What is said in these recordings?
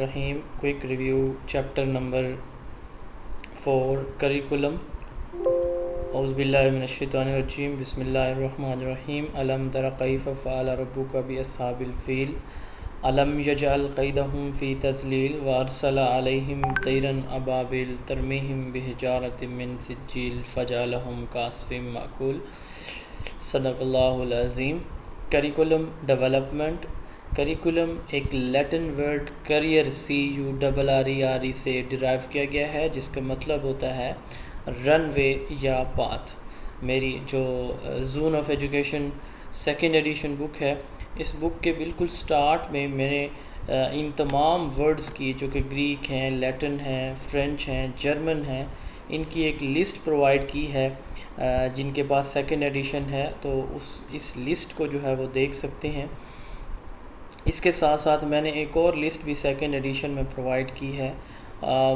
Rahim. Quick review, chapter number 4, curriculum. Auzubillahi minash-shaytanir-rajim. Bismillahir-rahmanir-rahim. Alam tara kayfa fa'ala rabbuka bi ashabil fil. Alam yaj'al qaydahum fi tazlil wa arsala alayhim tayran ababil tarmihim bihijaratin min sijil faj'alahum ka'asfin ma'kul. Sadaqallahul azim. Curriculum development. Curriculum ایک Latin word career CURRER سے drive کیا گیا ہے، جس کا مطلب ہوتا ہے رن وے یا پاتھ۔ میری جو zone of education second edition book ہے، اس بک کے بالکل سٹارٹ میں میں نے ان تمام ورڈز کی جو کہ گریک ہیں، لیٹن ہیں، فرینچ ہیں، جرمن ہیں، ان کی ایک لسٹ پرووائڈ کی ہے۔ جن کے پاس سیکنڈ ایڈیشن ہے تو اس لسٹ کو جو ہے وہ دیکھ سکتے ہیں۔ اس کے ساتھ ساتھ میں نے ایک اور لسٹ بھی سیکنڈ ایڈیشن میں پرووائڈ کی ہے۔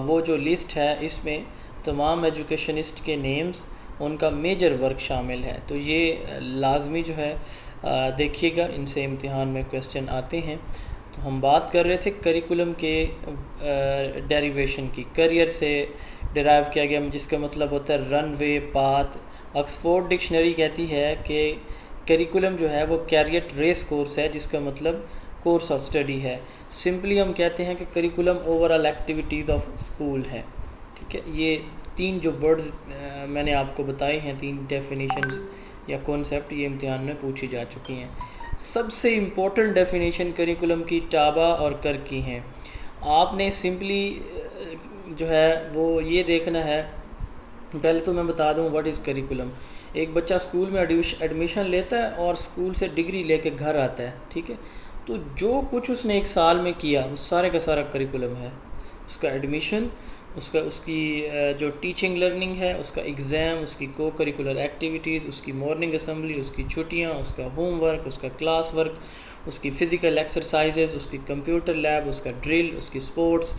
وہ جو لسٹ ہے اس میں تمام ایجوکیشنسٹ کے نیمز، ان کا میجر ورک شامل ہے، تو یہ لازمی جو ہے دیکھیے گا، ان سے امتحان میں کویسچن آتے ہیں۔ تو ہم بات کر رہے تھے کریکولم کے ڈیریویشن کی، کریئر سے ڈرائیو کیا گیا، جس کا مطلب ہوتا ہے رن وے، پاتھ۔ آکسفورڈ ڈکشنری کہتی ہے کہ کریکولم جو ہے وہ کیریٹ ریس کورس ہے، جس کا مطلب کورس آف اسٹڈی ہے۔ سمپلی ہم کہتے ہیں کہ curriculum over all activities of school ہے، ٹھیک ہے۔ یہ تین جو ورڈز میں نے آپ کو بتائے ہیں، تین ڈیفینیشنز یا کانسیپٹ، یہ امتحان میں پوچھی جا چکی ہیں۔ سب سے امپورٹنٹ ڈیفینیشن کریکولم کی ٹابا اور کر کی ہیں۔ آپ نے سمپلی جو ہے وہ یہ دیکھنا ہے، پہلے تو میں بتا دوں واٹ از کریکولم۔ ایک بچہ اسکول میں ایڈمیشن لیتا ہے اور اسکول سے ڈگری لے کے گھر آتا ہے، ٹھیک ہے۔ تو جو کچھ اس نے ایک سال میں کیا وہ سارے کا سارا کریکولم ہے۔ اس کا ایڈمیشن، اس کی جو ٹیچنگ لرننگ ہے، اس کا ایگزام، اس کی کو کریکولر ایکٹیویٹیز، اس کی مارننگ اسمبلی، اس کی چھٹیاں، اس کا ہوم ورک، اس کا کلاس ورک، اس کی فزیکل ایکسرسائزز، اس کی کمپیوٹر لیب، اس کا ڈرل، اس کی سپورٹس،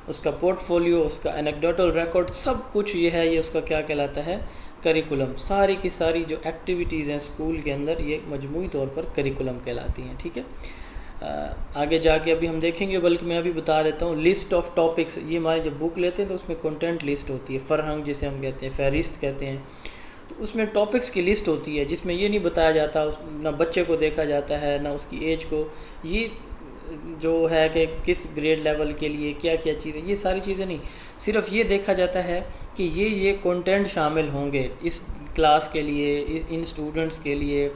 اس کا پورٹ فولیو، اس کا اینیکڈوٹل ریکارڈ، سب کچھ یہ ہے، یہ اس کا کیا کہلاتا ہے؟ کریکولم۔ ساری کی ساری جو ایکٹیویٹیز ہیں اسکول کے اندر، یہ مجموعی طور پر کریکولم کہلاتی ہیں، ٹھیک ہے۔ آگے جا کے ابھی ہم دیکھیں گے، بلکہ میں ابھی بتا دیتا ہوں لسٹ آف ٹاپکس۔ یہ ہمارے جب بک لیتے ہیں تو اس میں کنٹینٹ لسٹ ہوتی ہے، فرہنگ جسے ہم کہتے ہیں، فہرست کہتے ہیں۔ تو اس میں ٹاپکس کی لسٹ ہوتی ہے، جس میں یہ نہیں بتایا جاتا، نہ بچے کو دیکھا جاتا ہے، نہ اس کی ایج کو، یہ جو ہے کہ کس گریڈ لیول کے لیے کیا کیا چیزیں، یہ ساری چیزیں نہیں، صرف یہ دیکھا جاتا ہے کہ یہ کنٹینٹ شامل ہوں گے اس کلاس کے لیے، ان اسٹوڈنٹس کے لیے،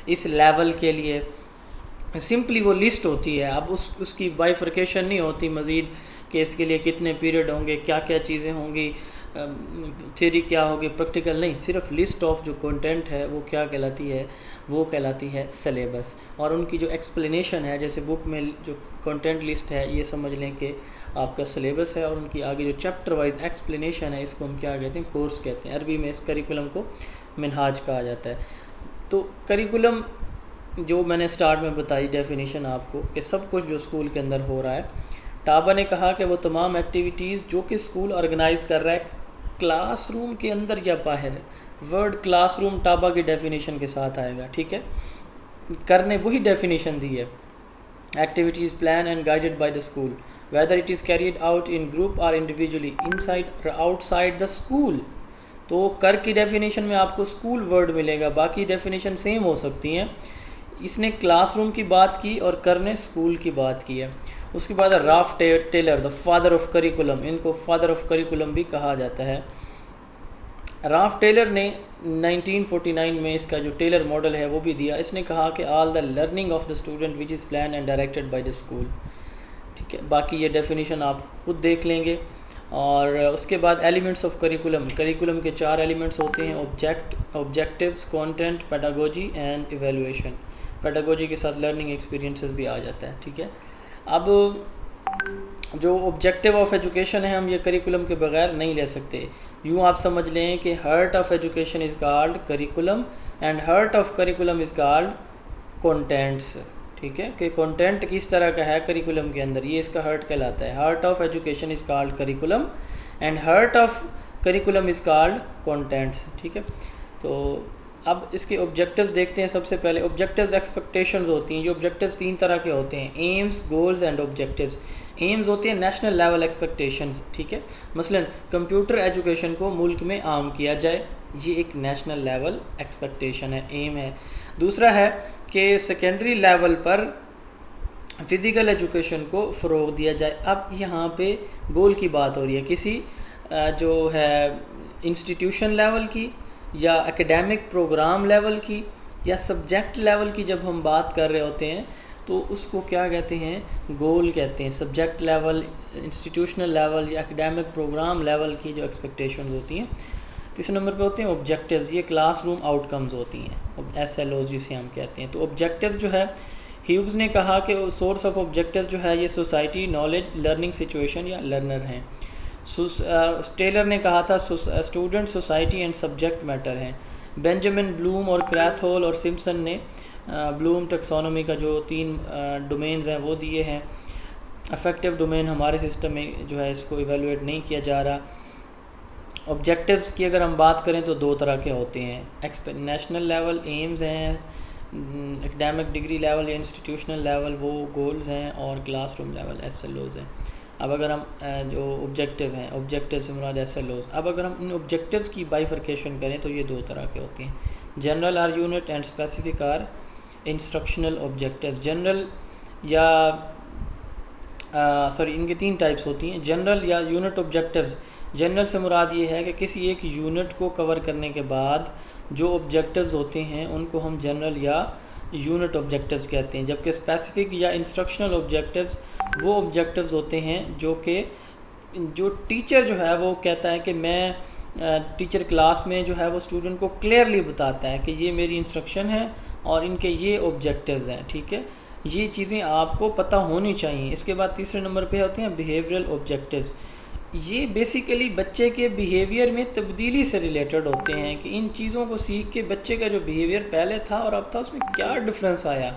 اس لیول کے لیے۔ سمپلی وہ لسٹ ہوتی ہے، اب اس کی بائیفرکیشن نہیں ہوتی مزید کہ اس کے لیے کتنے پیریڈ ہوں گے، کیا کیا چیزیں ہوں گی، تھیوری کیا ہوگی، پریکٹیکل نہیں، صرف لسٹ آف جو کنٹینٹ ہے وہ کیا کہلاتی ہے؟ وہ کہلاتی ہے سلیبس۔ اور ان کی جو ایکسپلینیشن ہے، جیسے بک میں جو کنٹینٹ لسٹ ہے، یہ سمجھ لیں کہ آپ کا سلیبس ہے، اور ان کی آگے جو چیپٹر وائز ایکسپلینیشن ہے، اس کو ہم کیا کہتے ہیں؟ کورس کہتے ہیں۔ عربی میں اس کریکولم کو منہاج کہا جاتا ہے۔ تو کریکولم جو میں نے سٹارٹ میں بتائی ڈیفینیشن آپ کو، کہ سب کچھ جو اسکول کے اندر ہو رہا ہے۔ ٹابا نے کہا کہ وہ تمام ایکٹیویٹیز جو کہ اسکول آرگنائز کر رہا ہے، کلاس روم کے اندر یا باہر۔ ورڈ کلاس روم ٹابا کی ڈیفینیشن کے ساتھ آئے گا، ٹھیک ہے۔ کرنے وہی ڈیفینیشن دی ہے، activities plan and guided by the school whether it is carried out in group اور انڈیویجولی ان سائڈ اور آؤٹ سائڈ دا اسکول۔ تو کر کی ڈیفینیشن میں آپ کو اسکول ورڈ ملے گا، باقی ڈیفینیشن سیم ہو سکتی ہیں۔ اس نے کلاس روم کی بات کی اور کر نے اسکول کی بات کی ہے۔ اس کے بعد Ralph Tyler, the father of curriculum, ان کو فادر آف کریکولم بھی کہا جاتا ہے۔ رالف ٹیلر نے 1949 میں اس کا جو ٹیلر ماڈل ہے وہ بھی دیا۔ اس نے کہا کہ all the learning of the student which is plan and directed by the school, ٹھیک ہے۔ باقی یہ ڈیفینیشن آپ خود دیکھ لیں گے۔ اور اس کے بعد ایلیمنٹس آف کریکولم، کریکولم کے 4 ایلیمنٹس ہوتے ہیں: objectives, content, pedagogy and evaluation. Pedagogy کے ساتھ لرننگ ایکسپیرینسز بھی آ جاتا ہے، ٹھیک ہے۔ اب جو آبجیکٹیو آف ایجوکیشن ہے، ہم یہ کریکولم کے بغیر نہیں لے سکتے۔ یوں آپ سمجھ لیں کہ heart of education is called curriculum and heart of curriculum is called contents, ٹھیک ہے، کہ کانٹینٹ کس طرح کا ہے کریکولم کے اندر، یہ اس کا ہارٹ کہلاتا ہے۔ Heart of education is called curriculum and heart of curriculum is called contents, ٹھیک ہے۔ تو اب اس کے آبجیکٹیوز دیکھتے ہیں۔ سب سے پہلے آبجیکٹیوز ایکسپیکٹیشنز ہوتی ہیں۔ جو آبجیکٹیوز 3 طرح کے ہوتے ہیں: aims, goals and objectives. Aims ہوتے ہیں نیشنل لیول ایکسپیکٹیشنز، ٹھیک ہے، مثلا کمپیوٹر ایجوکیشن کو ملک میں عام کیا جائے، یہ ایک نیشنل لیول ایکسپیکٹیشن ہے، ایم ہے۔ دوسرا ہے کہ سیکنڈری لیول پر فزیکل ایجوکیشن کو فروغ دیا جائے۔ اب یہاں پہ گول کی بات ہو رہی ہے کسی جو ہے انسٹیٹیوشن لیول کی یا اکیڈیمک پروگرام لیول کی یا سبجیکٹ لیول کی جب ہم بات کر رہے ہوتے ہیں تو اس کو کیا کہتے ہیں، گول کہتے ہیں۔ سبجیکٹ لیول، انسٹیٹیوشنل لیول یا اکیڈیمک پروگرام لیول کی جو ایکسپیکٹیشنز ہوتی ہیں۔ تیسرے نمبر پہ ہوتے ہیں آبجیکٹیوز، یہ کلاس روم آؤٹ کمز ہوتی ہیں، ایس ایل اوز جسے ہم کہتے ہیں۔ تو آبجیکٹیوز جو ہے، ہیوگز نے کہا کہ سورس آف آبجیکٹیو جو ہے یہ سوسائٹی، نالج، لرننگ سچویشن یا لرنر ہیں۔ ٹیلر نے کہا تھا student, society and subject matter ہیں۔ بینجامن بلوم اور کریتھول اور سمپسن نے بلوم ٹیکسانومی کا جو 3 ڈومینز ہیں وہ دیے ہیں۔ افیکٹو ڈومین ہمارے سسٹم میں جو ہے اس کو ایویلویٹ نہیں کیا جا رہا۔ آبجیکٹیوز کی اگر ہم بات کریں تو 2 طرح کے ہوتے ہیں، نیشنل لیول ایمز ہیں، اکیڈیمک ڈگری لیول یا انسٹیٹیوشنل لیول وہ گولز ہیں، اور class room level S L Os ہیں۔ اب اگر ہم جو آبجیکٹیو ہیں، آبجیکٹیو سے مراد ایس ایل اوز، اب اگر ہم ان آبجیکٹیوز کی بائیفرکیشن کریں تو یہ 2 طرح کے ہوتے ہیں، general or unit and specific or instructional objective. General یا ان کی 3 ٹائپس ہوتی ہیں، جنرل یا یونٹ آبجیکٹیوز۔ جنرل سے مراد یہ ہے کہ کسی ایک یونٹ کو کور کرنے کے بعد جو آبجیکٹیوز ہوتے ہیں ان کو ہم جنرل یا یونٹ آبجیکٹیوز کہتے ہیں، جبکہ اسپیسیفک یا انسٹرکشنل آبجیکٹیوز وہ آبجیکٹیوز ہوتے ہیں جو ٹیچر جو ہے وہ کہتا ہے کہ میں ٹیچر کلاس میں جو ہے وہ اسٹوڈنٹ کو کلیئرلی بتاتا ہے کہ یہ میری انسٹرکشن ہے اور ان کے یہ آبجیکٹیوز ہیں، ٹھیک ہے، یہ چیزیں آپ کو پتہ ہونی چاہیے۔ اس کے بعد تیسرے نمبر پہ ہوتے ہیں بیہیویئرل آبجیکٹیوز۔ یہ بیسیکلی بچے کے بیہیویئر میں تبدیلی سے ریلیٹڈ ہوتے ہیں کہ ان چیزوں کو سیکھ کے بچے کا جو بیہیویئر پہلے تھا اور اب تھا اس میں کیا ڈفرینس آیا،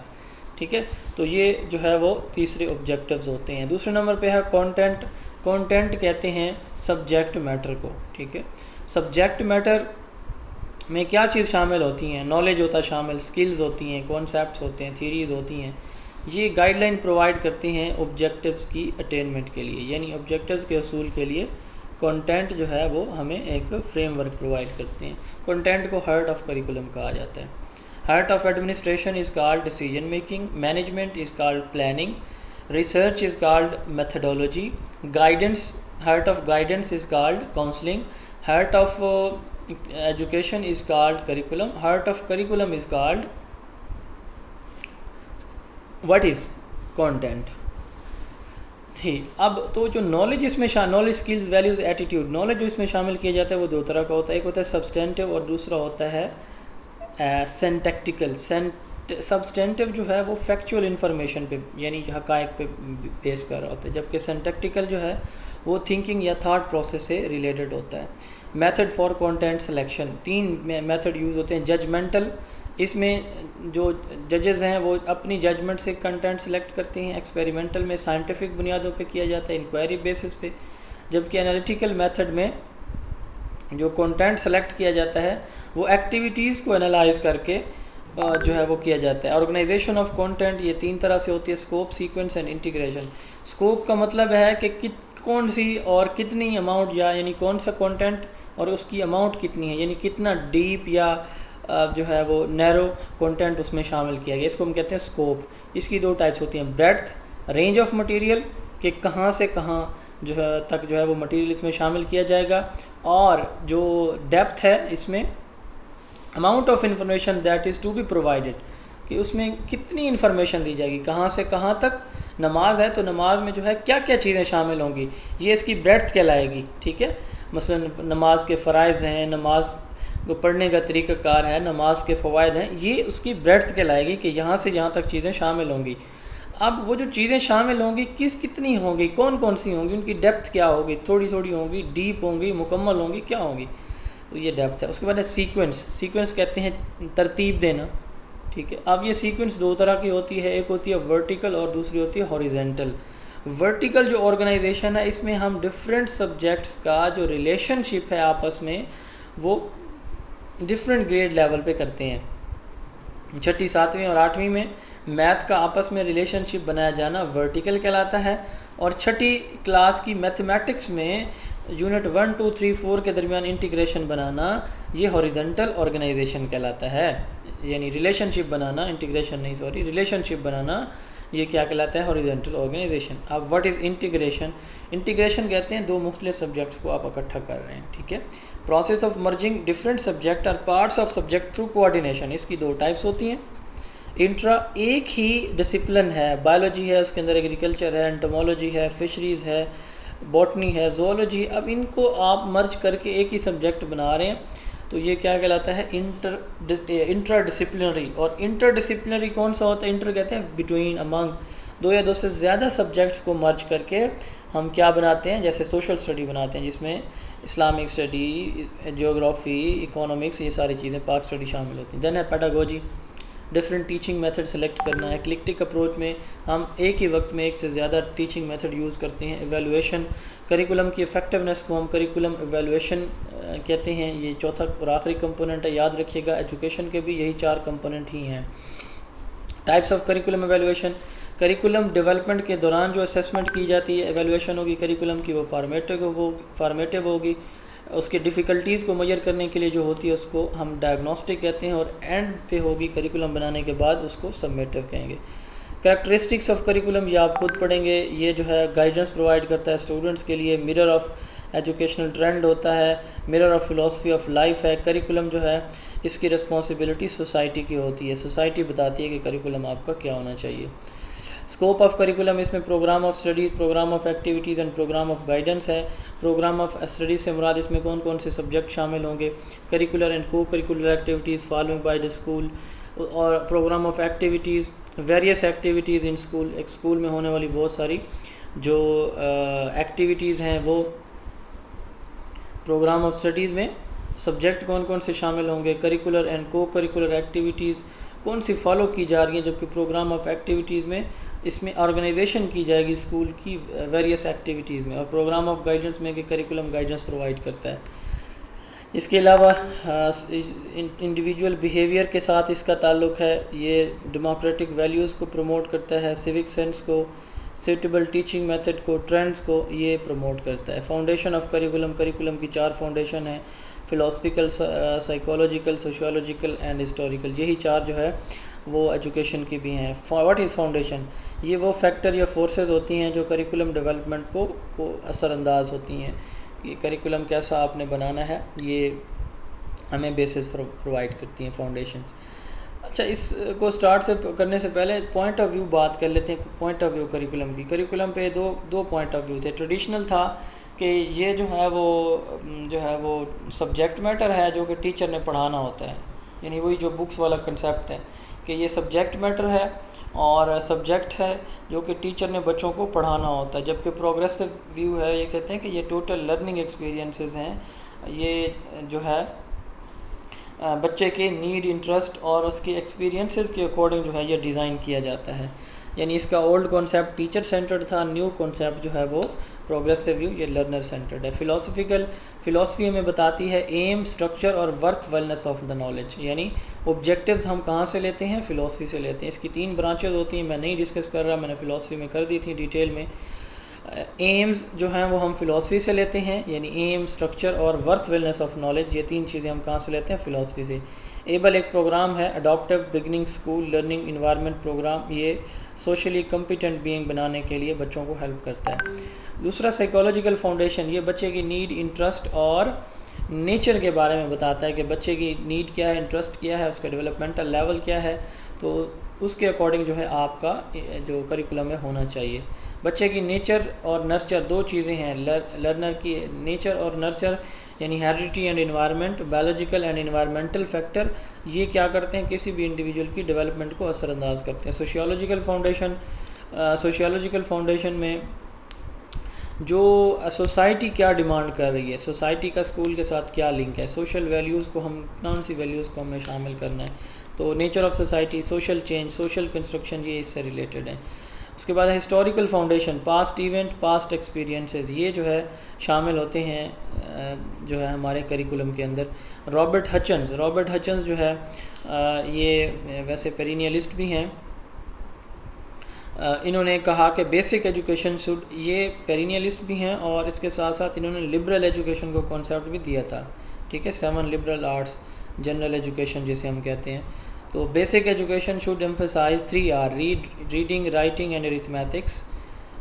ٹھیک ہے، تو یہ جو ہے وہ تیسرے آبجیکٹیوز ہوتے ہیں۔ دوسرے نمبر پہ ہے کانٹینٹ۔ کانٹینٹ کہتے ہیں سبجیکٹ میٹر کو، ٹھیک ہے۔ سبجیکٹ میٹر میں کیا چیز شامل ہوتی ہیں، نالج ہوتا ہے شامل، سکلز ہوتی ہیں، کانسیپٹس ہوتے ہیں، تھیریز ہوتی ہیں۔ یہ گائیڈ لائن پرووائڈ کرتے ہیں آبجیکٹیوز کی اٹینمنٹ کے لیے، یعنی آبجیکٹیوز کے حصول کے لیے کنٹینٹ جو ہے وہ ہمیں ایک فریم ورک پرووائڈ کرتے ہیں۔ کنٹینٹ کو ہارٹ آف کریکولم کہا جاتا ہے۔ Heart of administration is called decision making, management is called planning, research is called methodology, guidance, heart of guidance is called counselling, heart of education is called curriculum, heart of curriculum is called what is content. ٹھیک، اب تو جو knowledge اس میں knowledge, skills, values, attitude, knowledge جو اس میں شامل کیا جاتا ہے وہ 2 طرح کا ہوتا ہے، ایک ہوتا ہے سبسٹینٹیو اور دوسرا ہوتا ہے سینٹیکٹیکل۔ سبسٹینٹیو جو ہے وہ فیکچول انفارمیشن پہ یعنی حقائق پہ بیس کر رہا ہوتا ہے، جبکہ سینٹیکٹیکل جو ہے وہ تھنکنگ یا تھاٹ پروسیس سے ریلیٹڈ ہوتا ہے۔ Method for content selection, 3 method use ہوتے ہیں۔ ججمنٹل، اس میں جو ججز ہیں وہ اپنی ججمنٹ سے کنٹینٹ سلیکٹ کرتے ہیں۔ ایکسپیریمنٹل میں سائنٹیفک بنیادوں پہ کیا جاتا ہے، انکوائری بیسس پہ، جبکہ انالیٹیکل میتھڈ میں جو کنٹینٹ سلیکٹ کیا جاتا ہے وہ ایکٹیویٹیز کو انالائز کر کے جو ہے وہ کیا جاتا ہے۔ آرگنائزیشن آف کنٹینٹ یہ 3 طرح سے ہوتی ہے، scope, sequence and integration. Scope کا مطلب ہے کہ کون سی اور کتنی اماؤنٹ، یعنی کون سا کنٹینٹ اور اس کی اماؤنٹ کتنی ہے، یعنی کتنا ڈیپ یا جو ہے وہ نیرو کنٹینٹ اس میں شامل کیا گیا، اس کو ہم کہتے ہیں اسکوپ۔ اس کی 2 ٹائپس ہوتی ہیں، بریڈتھ، رینج آف مٹیریل کہ کہاں سے کہاں جو ہے تک جو ہے وہ مٹیریل اس میں شامل کیا جائے گا، اور جو ڈیپتھ ہے اس میں amount of information that is to be provided کہ اس میں کتنی انفارمیشن دی جائے گی، کہاں سے کہاں تک۔ نماز ہے تو نماز میں جو ہے کیا کیا چیزیں شامل ہوں گی، یہ اس کی بریڈتھ کہلائے گی، ٹھیک ہے۔ مثلا نماز کے فرائض ہیں، نماز کو پڑھنے کا طریقہ کار ہے، نماز کے فوائد ہیں، یہ اس کی بریڈتھ کہلائے گی کہ یہاں سے یہاں تک چیزیں شامل ہوں گی۔ اب وہ جو چیزیں شامل ہوں گی کتنی ہوں گی، کون کون سی ہوں گی، ان کی ڈیپتھ کیا ہوگی، تھوڑی تھوڑی ہوں گی، ڈیپ ہوں گی، مکمل ہوں گی، کیا ہوں گی، تو یہ ڈیپتھ ہے۔ اس کے بعد ہے سیکوینس۔ سیکوینس کہتے ہیں ترتیب دینا، ٹھیک ہے۔ اب یہ سیکوینس 2 طرح کی ہوتی ہے، ایک ہوتی ہے ورٹیکل اور دوسری ہوتی ہے ہاریزونٹل۔ ورٹیکل جو آرگنائزیشن ہے اس میں ہم ڈفرینٹ سبجیکٹس کا جو ریلیشن شپ ہے آپس میں وہ ڈفرینٹ گریڈ لیول پہ کرتے ہیں۔ چھٹی 7ویں اور 8ویں میں میتھ کا آپس میں ریلیشن شپ بنایا جانا ورٹیکل کہلاتا ہے، اور چھٹی کلاس کی میتھمیٹکس میں یونٹ 1 2 3 4 کے درمیان انٹیگریشن بنانا یہ ہاریزونٹل آرگنائزیشن کہلاتا ہے، یعنی ریلیشن شپ بنانا، انٹیگریشن نہیں سوری، ریلیشن شپ بنانا یہ کیا کہلاتا ہے؟ Horizontal organisation. اب واٹ از انٹیگریشن؟ انٹیگریشن کہتے ہیں دو مختلف سبجیکٹس کو آپ اکٹھا کر رہے ہیں، ٹھیک ہے۔ Process of merging different subject اور parts of subject through coordination, اس کی دو ٹائپس ہوتی ہیں۔ انٹرا ایک ہی ڈسپلن ہے، بایولوجی ہے، اس کے اندر ایگریکلچر ہے، انٹمولوجی ہے، فشریز ہے، باٹنی ہے، زوالوجی، اب ان کو آپ مرج کر کے ایک ہی سبجیکٹ بنا رہے ہیں تو یہ کیا کہلاتا ہے؟ Intra disciplinary. اور انٹر ڈسپلنری کون سا ہوتا ہے؟ انٹر کہتے ہیں بٹوین، امنگ، دو یا دو سے زیادہ سبجیکٹس کو مرج کر کے ہم کیا بناتے ہیں؟ جیسے سوشل اسٹڈی بناتے ہیں جس میں اسلامک اسٹڈی، جیوگرافی، اکونومکس، یہ ساری چیزیں پاک اسٹڈی شامل ہوتی ہیں۔ دین ہے pedagogy, different teaching method select کرنا ہے۔ ایکلیکٹک اپروچ میں ہم ایک ہی وقت میں ایک سے زیادہ ٹیچنگ میتھڈ یوز کرتے ہیں۔ ایویلویشن، کریکولم کی افیکٹونیس کو ہم کریکولم ایویلویشن کہتے ہیں، یہ چوتھا اور آخری کمپوننٹ ہے، یاد رکھیے گا ایجوکیشن کے بھی یہی 4 کمپوننٹ ہی ہیں۔ Types of curriculum evaluation, curriculum development کے دوران جو اسیسمنٹ کی جاتی ہے ایویلویشن ہوگی کریکولم کی، وہ فارمیٹیو ہوگی۔ اس کی ڈیفیکلٹیز کو میجر کرنے کے لیے جو ہوتی ہے اس کو ہم ڈائگنوسٹک کہتے ہیں، اور اینڈ پہ ہوگی کریکولم بنانے کے بعد اس کو سبمیٹیو کہیں گے۔ کریکٹرسٹکس آف کریکولم یہ آپ خود پڑھیں گے، یہ جو ہے گائیڈنس پرووائڈ کرتا ہے اسٹوڈنٹس کے لیے، مرر آف ایجوکیشنل ٹرینڈ ہوتا ہے، mirror of philosophy of life ہے۔ کریکولم جو ہے اس کی رسپانسبلٹی سوسائٹی کی ہوتی ہے، سوسائٹی بتاتی ہے کہ کریکولم آپ کا کیا ہونا چاہیے۔ اسکوپ آف کریکولم، اس میں programme of studies, programme of activities and programme of guidance ہے۔ پروگرام آف اسٹڈیز سے مراد اس میں کون کون سے سبجیکٹ شامل ہوں گے؟ Curricular and co curricular activities following by the school, اور program of activities, various activities in school, ایک اسکول میں ہونے والی بہت ساری جو ایکٹیویٹیز ہیں وہ پروگرام آف اسٹڈیز میں سبجیکٹ کون کون سے شامل ہوں گے، curricular and co curricular activities کون سی فالو کی جا رہی ہیں، جبکہ پروگرام آف ایکٹیویٹیز میں اس میں آرگنائزیشن کی جائے گی اسکول کی ویریس ایکٹیویٹیز میں، اور پروگرام آف گائیڈنس میں کہ کریکولم گائیڈنس پرووائڈ کرتا ہے۔ اس کے علاوہ انڈیویجول بیہیویئر کے ساتھ اس کا تعلق ہے، یہ ڈیموکریٹک ویلیوز کو پروموٹ کرتا ہے، سیوک سینس کو، سیوٹیبل ٹیچنگ میتھڈ کو، ٹرینڈز کو یہ پروموٹ کرتا ہے۔ فاؤنڈیشن آف کریکولم، کریکولم کی 4 فاؤنڈیشن ہیں، philosophical, psychological, sociological and historical, یہی 4 جو ہے وہ ایجوکیشن کی بھی ہیں۔ What is foundation? یہ وہ فیکٹر یا فورسز ہوتی ہیں جو کریکولم ڈیولپمنٹ کو اثر انداز ہوتی ہیں کہ کریکولم کیسا آپ نے بنانا ہے، یہ ہمیں بیسس پرووائڈ کرتی ہیں فاؤنڈیشنز۔ اچھا، اس کو سٹارٹ سے کرنے سے پہلے پوائنٹ آف ویو بات کر لیتے ہیں، پوائنٹ آف ویو کریکولم کی۔ کریکولم پہ دو پوائنٹ آف ویو تھے۔ ٹریڈیشنل تھا کہ یہ جو ہے وہ سبجیکٹ میٹر ہے جو کہ ٹیچر نے پڑھانا ہوتا ہے، یعنی وہی جو بکس والا کنسیپٹ ہے کہ یہ سبجیکٹ میٹر ہے اور سبجیکٹ ہے جو کہ ٹیچر نے بچوں کو پڑھانا ہوتا ہے، جبکہ پروگریسو ویو ہے، یہ کہتے ہیں کہ یہ ٹوٹل لرننگ ایکسپیرینسز ہیں، یہ جو ہے بچے کے نیڈ، انٹرسٹ اور اس کے ایکسپیرینسز کے اکارڈنگ جو ہے یہ ڈیزائن کیا جاتا ہے۔ یعنی اس کا اولڈ کانسیپٹ ٹیچر سینٹرڈ تھا، نیو کانسیپٹ جو ہے وہ پروگریسو ویو، یہ لرنر سینٹرڈ ہے۔ فلاسفی ہمیں بتاتی ہے ایم، اسٹرکچر اور worthwhileness of the knowledge, یعنی آبجیکٹیوز ہم کہاں سے لیتے ہیں؟ فلاسفی سے لیتے ہیں۔ اس کی 3 برانچز ہوتی ہیں، میں نہیں ڈسکس کر رہا، میں نے فلاسفی میں کر دی تھی ڈیٹیل میں۔ ایمز جو ہیں وہ ہم فلاسفی سے لیتے ہیں، یعنی ایم، اسٹرکچر اور ورتھ ویلنس آف نالج، یہ 3 چیزیں ہم کہاں سے لیتے ہیں؟ فلاسفی سے۔ ایبل ایک پروگرام ہے، adaptive beginning school learning environment programme, یہ سوشلی کمپیٹنٹ بینگ بنانے کے لیے بچوں کو ہیلپ کرتا ہے۔ دوسرا سائیکولوجیکل فاؤنڈیشن، یہ بچے کی نیڈ، انٹرسٹ اور نیچر کے بارے میں بتاتا ہے کہ بچے کی نیڈ کیا ہے، انٹرسٹ کیا ہے، اس کا ڈیولپمنٹل لیول کیا ہے، تو اس کے اکارڈنگ جو ہے آپ کا جو کریکولم میں ہونا چاہیے۔ بچے کی نیچر اور نرچر 2 چیزیں ہیں، لرنر کی نیچر اور نرچر، یعنی heredity and environment, biological and environmental factor, یہ کیا کرتے ہیں؟ کسی بھی انڈیویجول کی ڈیولپمنٹ کو اثر انداز کرتے ہیں۔ سوشیولوجیکل فاؤنڈیشن میں جو سوسائٹی کیا ڈیمانڈ کر رہی ہے، سوسائٹی کا اسکول کے ساتھ کیا لنک ہے، سوشل ویلیوز کو ہم کون سی ویلیوز کو ہم نے شامل کرنا ہے، تو nature of society, social change, social construction, یہ اس سے ریلیٹڈ ہیں۔ اس کے بعد historical foundation, past event, past experiences, یہ جو ہے شامل ہوتے ہیں جو ہے ہمارے کریکولم کے اندر. رابرٹ ہچنز جو ہے یہ ویسے پیرینیلسٹ بھی ہیں. انہوں نے کہا کہ بیسک ایجوکیشن شوڈ، یہ پیرینیلسٹ بھی ہیں اور اس کے ساتھ ساتھ انہوں نے لبرل ایجوکیشن کو کانسیپٹ بھی دیا تھا. ٹھیک ہے، 7 لبرل آرٹس جنرل ایجوکیشن جسے ہم کہتے ہیں. تو basic education should emphasise 3 R, reading, writing and arithmetics.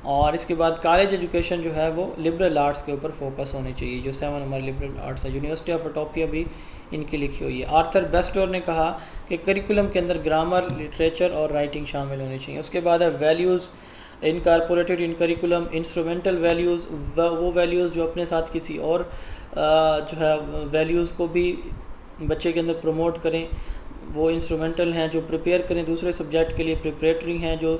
اور اس کے بعد کالج ایجوکیشن جو ہے وہ لبرل آرٹس کے اوپر فوکس ہونی چاہیے، جو 7 ہمارے لبرل آرٹس ہے. یونیورسٹی آف اٹوپیا بھی ان کی لکھی ہوئی ہے. آرتھر بیسٹور نے کہا کہ کریکولم کے اندر گرامر، لٹریچر اور رائٹنگ شامل ہونی چاہیے. اس کے بعد ہے values incorporated in curriculum. Instrumental values, وہ ویلیوز جو اپنے ساتھ کسی اور جو ہے ویلیوز کو بھی بچے کے اندر پروموٹ کریں، وہ انسٹرومنٹل ہیں. جو پریپیئر کریں دوسرے سبجیکٹ کے لیے، پریپریٹری ہیں. جو